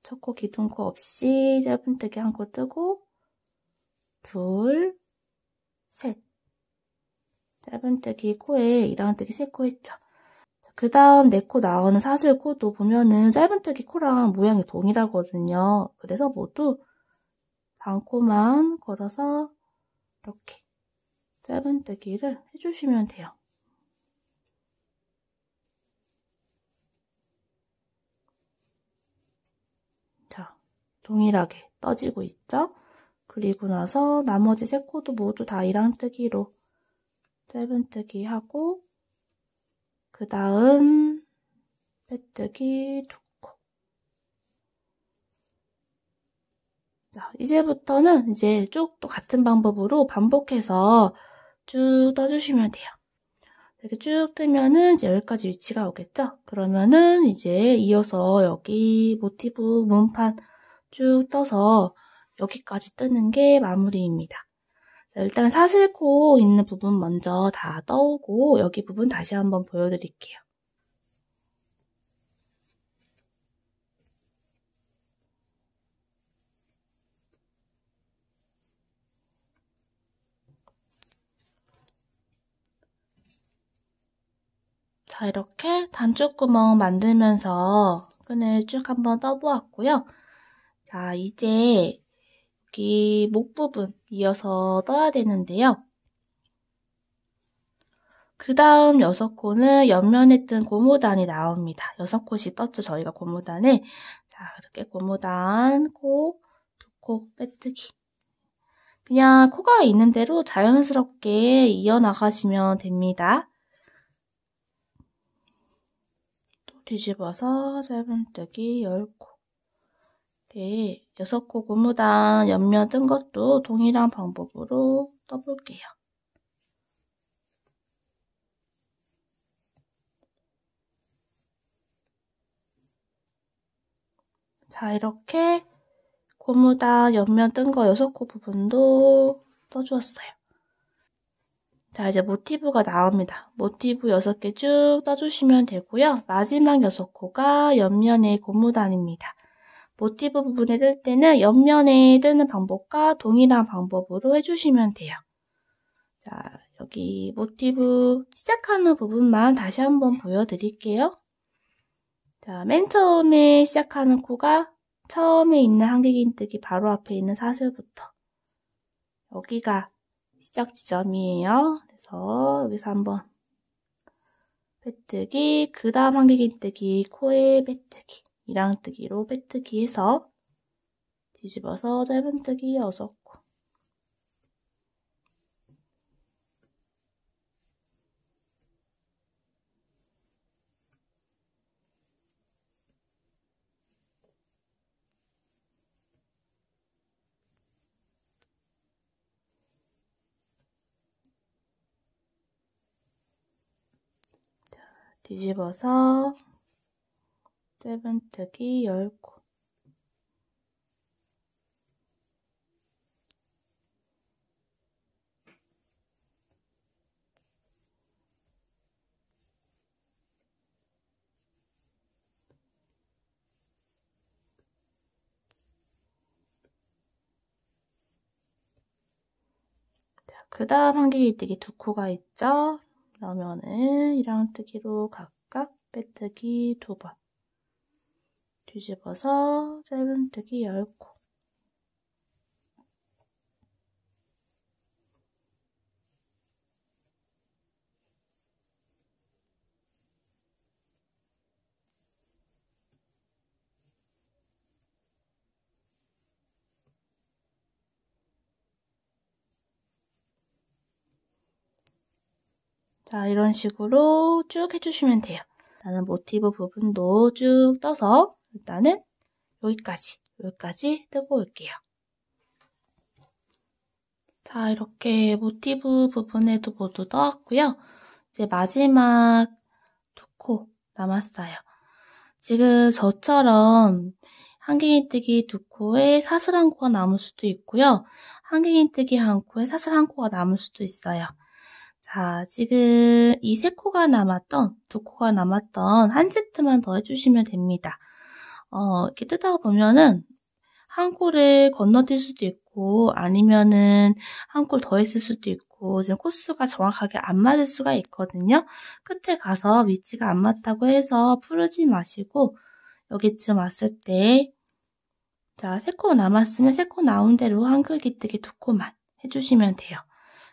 첫 코 기둥코 없이 짧은뜨기 한 코 뜨고 둘, 셋. 짧은뜨기 코에 이랑뜨기 3코 했죠. 그 다음 4코 나오는 사슬코도 보면은 짧은뜨기 코랑 모양이 동일하거든요. 그래서 모두 반코만 걸어서 이렇게 짧은뜨기를 해주시면 돼요. 자, 동일하게 떠지고 있죠? 그리고 나서 나머지 3코도 모두 다 이랑뜨기로 짧은뜨기 하고 그 다음 빼뜨기 2코. 자, 이제부터는 이제 쭉 또 같은 방법으로 반복해서 쭉 떠주시면 돼요. 이렇게 쭉 뜨면은 이제 여기까지 위치가 오겠죠? 그러면은 이제 이어서 여기 모티브 문판 쭉 떠서 여기까지 뜨는 게 마무리입니다. 자, 일단 사슬코 있는 부분 먼저 다 떠오고 여기 부분 다시 한번 보여드릴게요. 자, 이렇게 단축구멍 만들면서 끈을 쭉 한번 떠보았고요. 자, 이제 여기 목 부분 이어서 떠야 되는데요. 그 다음 6코는 옆면에 뜬 고무단이 나옵니다. 6코씩 떴죠, 저희가 고무단을. 자, 이렇게 고무단, 코, 2코 빼뜨기. 그냥 코가 있는 대로 자연스럽게 이어나가시면 됩니다. 또 뒤집어서 짧은뜨기 10코. 이렇게 6코 고무단 옆면 뜬 것도 동일한 방법으로 떠볼게요. 자, 이렇게 고무단 옆면 뜬 거 6코 부분도 떠주었어요. 자, 이제 모티브가 나옵니다. 모티브 6개 쭉 떠주시면 되고요. 마지막 6코가 옆면의 고무단입니다. 모티브 부분에 뜰 때는 옆면에 뜨는 방법과 동일한 방법으로 해주시면 돼요. 자, 여기 모티브 시작하는 부분만 다시 한번 보여드릴게요. 자, 맨 처음에 시작하는 코가 처음에 있는 한길긴뜨기 바로 앞에 있는 사슬부터 여기가 시작 지점이에요. 그래서 여기서 한번 빼뜨기, 그 다음 한길긴뜨기, 코에 빼뜨기, 이랑뜨기로 빼뜨기 해서 뒤집어서 짧은뜨기 6코. 뒤집어서 짧은뜨기 10코. 그 다음 한길기뜨기 2코가 있죠? 그러면은 이랑뜨기로 각각 빼뜨기 2번. 뒤집어서 짧은뜨기 10코. 자, 이런 식으로 쭉 해주시면 돼요. 나는 모티브 부분도 쭉 떠서 일단은 여기까지 뜨고 올게요. 자, 이렇게 모티브 부분에도 모두 떠왔고요. 이제 마지막 2코 남았어요. 지금 저처럼 한길긴뜨기 2코에 사슬 1코가 남을 수도 있고요. 한길긴뜨기 1코에 사슬 1코가 남을 수도 있어요. 자, 지금 이 3코가 남았던, 2코가 남았던 한 세트만 더 해주시면 됩니다. 이렇게 뜯어 보면은 한 코를 건너뛸 수도 있고 아니면은 한 콜 더 했을 수도 있고 지금 코수가 정확하게 안 맞을 수가 있거든요. 끝에 가서 위치가 안 맞다고 해서 풀지 마시고 여기쯤 왔을 때 자, 3코 남았으면 3코 나온 대로 한글 기뜨기 2코만 해주시면 돼요.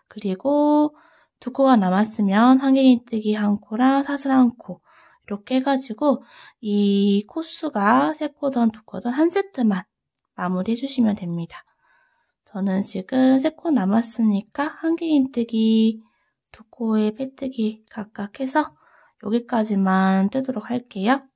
그리고 2코가 남았으면 한글 기뜨기 1코랑 사슬 1코 이렇게 해가지고 이 코수가 3코든 2코든 한 세트만 마무리 해주시면 됩니다. 저는 지금 3코 남았으니까 한글 기뜨기 2코에 빼뜨기 각각 해서 여기까지만 뜨도록 할게요.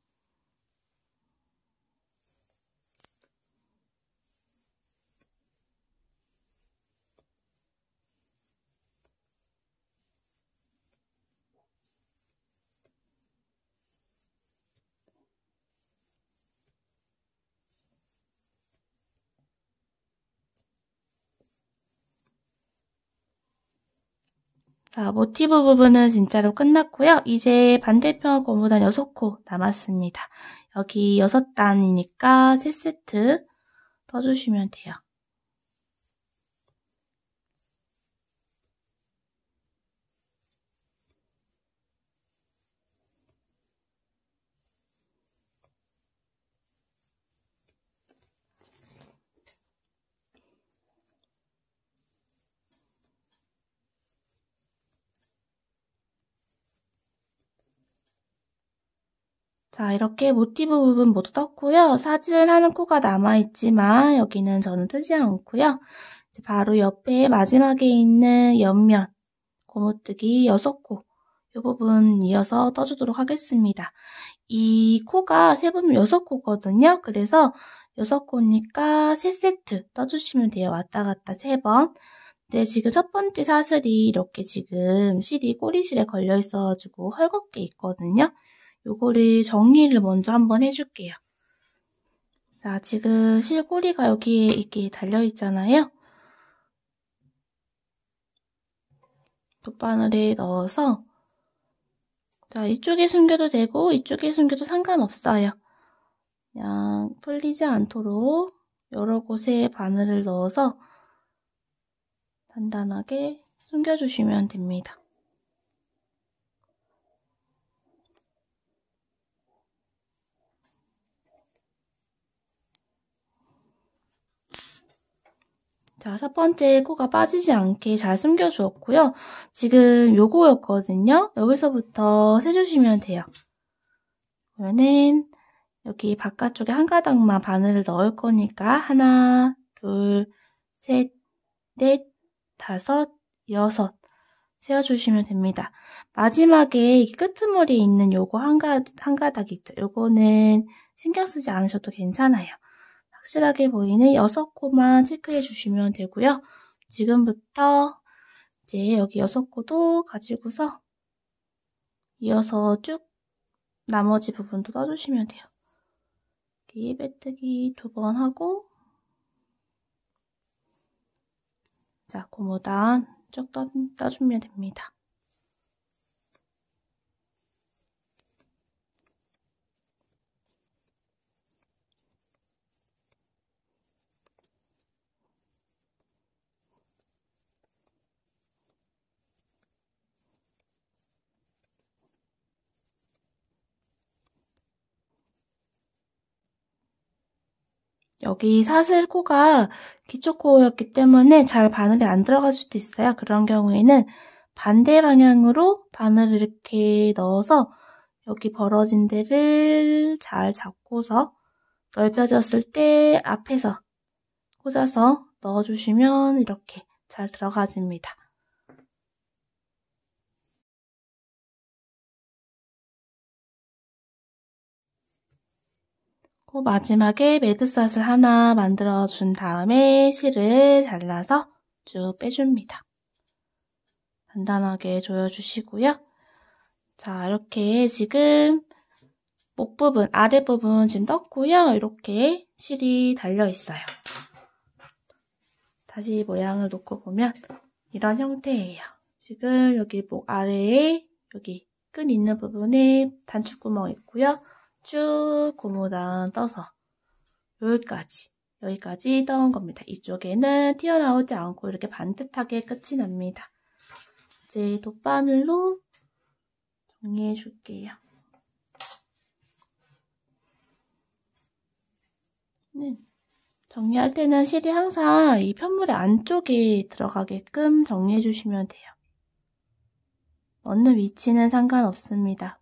자, 모티브 부분은 진짜로 끝났고요. 이제 반대편 고무단 6코 남았습니다. 여기 6단이니까 3세트 떠주시면 돼요. 자, 이렇게 모티브 부분 모두 떴고요. 사진하는 코가 남아있지만 여기는 저는 뜨지 않고요. 이제 바로 옆에 마지막에 있는 옆면 고무뜨기 6코 이 부분 이어서 떠주도록 하겠습니다. 이 코가 세보면 6코거든요. 그래서 6코니까 3세트 떠주시면 돼요. 왔다 갔다 3번. 네, 지금 첫 번째 사슬이 이렇게 지금 실이 꼬리실에 걸려 있어가지고 헐겁게 있거든요. 요거를 정리를 먼저 한번 해줄게요. 자, 지금 실꼬리가 여기에 이렇게 달려있잖아요. 돗바늘에 넣어서 자, 이쪽에 숨겨도 되고 이쪽에 숨겨도 상관없어요. 그냥 풀리지 않도록 여러 곳에 바늘을 넣어서 단단하게 숨겨주시면 됩니다. 자, 첫 번째 코가 빠지지 않게 잘 숨겨주었고요. 지금 요거였거든요. 여기서부터 세주시면 돼요. 그러면은 여기 바깥쪽에 한 가닥만 바늘을 넣을 거니까 하나, 둘, 셋, 넷, 다섯, 여섯 세워주시면 됩니다. 마지막에 이 끄트머리에 있는 요거 한 가닥 있죠. 요거는 신경 쓰지 않으셔도 괜찮아요. 확실하게 보이는 6코만 체크해 주시면 되고요. 지금부터 이제 여기 6코도 가지고서 이어서 쭉 나머지 부분도 떠주시면 돼요. 여기 빼뜨기 2번 하고 자, 고무단 쭉 떠주면 됩니다. 여기 사슬코가 기초코였기 때문에 잘 바늘이 안 들어갈 수도 있어요. 그런 경우에는 반대 방향으로 바늘을 이렇게 넣어서 여기 벌어진 데를 잘 잡고서 넓혀졌을 때 앞에서 꽂아서 넣어주시면 이렇게 잘 들어가집니다. 마지막에 매듭사슬 하나 만들어준 다음에 실을 잘라서 쭉 빼줍니다. 간단하게 조여주시고요. 자, 이렇게 지금 목 부분, 아래 부분 지금 떴고요. 이렇게 실이 달려있어요. 다시 모양을 놓고 보면 이런 형태예요. 지금 여기 목 아래에 여기 끈 있는 부분에 단추구멍 있고요. 쭉 고무단 떠서 여기까지 떠온 겁니다. 이쪽에는 튀어나오지 않고 이렇게 반듯하게 끝이 납니다. 이제 돗바늘로 정리해 줄게요. 정리할 때는 실이 항상 이 편물의 안쪽에 들어가게끔 정리해 주시면 돼요. 넣는 위치는 상관없습니다.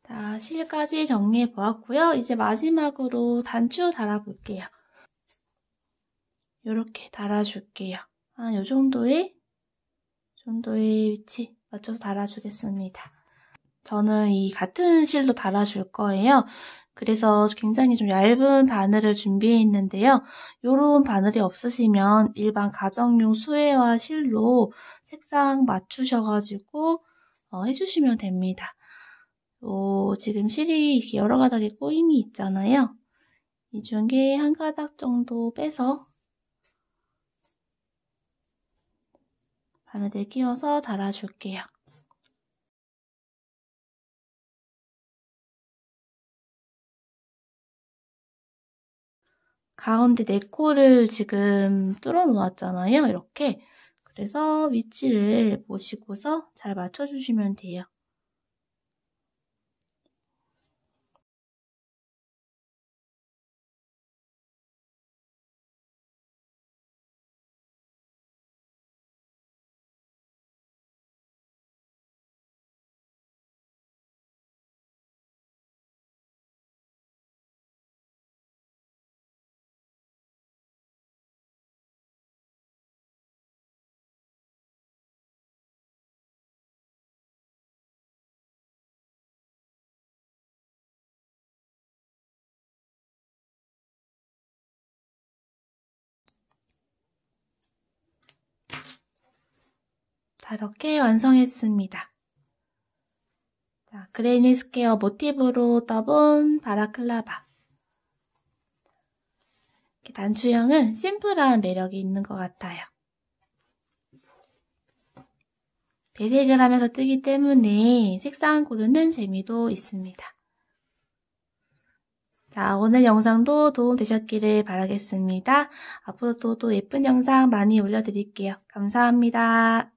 자, 실까지 정리해 보았고요. 이제 마지막으로 단추 달아볼게요. 이렇게 달아줄게요. 요 정도의 위치 맞춰서 달아주겠습니다. 저는 이 같은 실로 달아줄 거예요. 그래서 굉장히 좀 얇은 바늘을 준비했는데요. 이런 바늘이 없으시면 일반 가정용 수혜화 실로 색상 맞추셔가지고 해주시면 됩니다. 지금 실이 이렇게 여러 가닥에 꼬임이 있잖아요. 이 중에 한 가닥 정도 빼서 바늘에 끼워서 달아줄게요. 가운데 4코를 지금 뚫어 놓았잖아요. 이렇게. 그래서 위치를 보시고서 잘 맞춰주시면 돼요. 자, 이렇게 완성했습니다. 자, 그레니 스퀘어 모티브로 떠본 바라클라바. 단추형은 심플한 매력이 있는 것 같아요. 배색을 하면서 뜨기 때문에 색상 고르는 재미도 있습니다. 자, 오늘 영상도 도움 되셨기를 바라겠습니다. 앞으로도 또 예쁜 영상 많이 올려드릴게요. 감사합니다.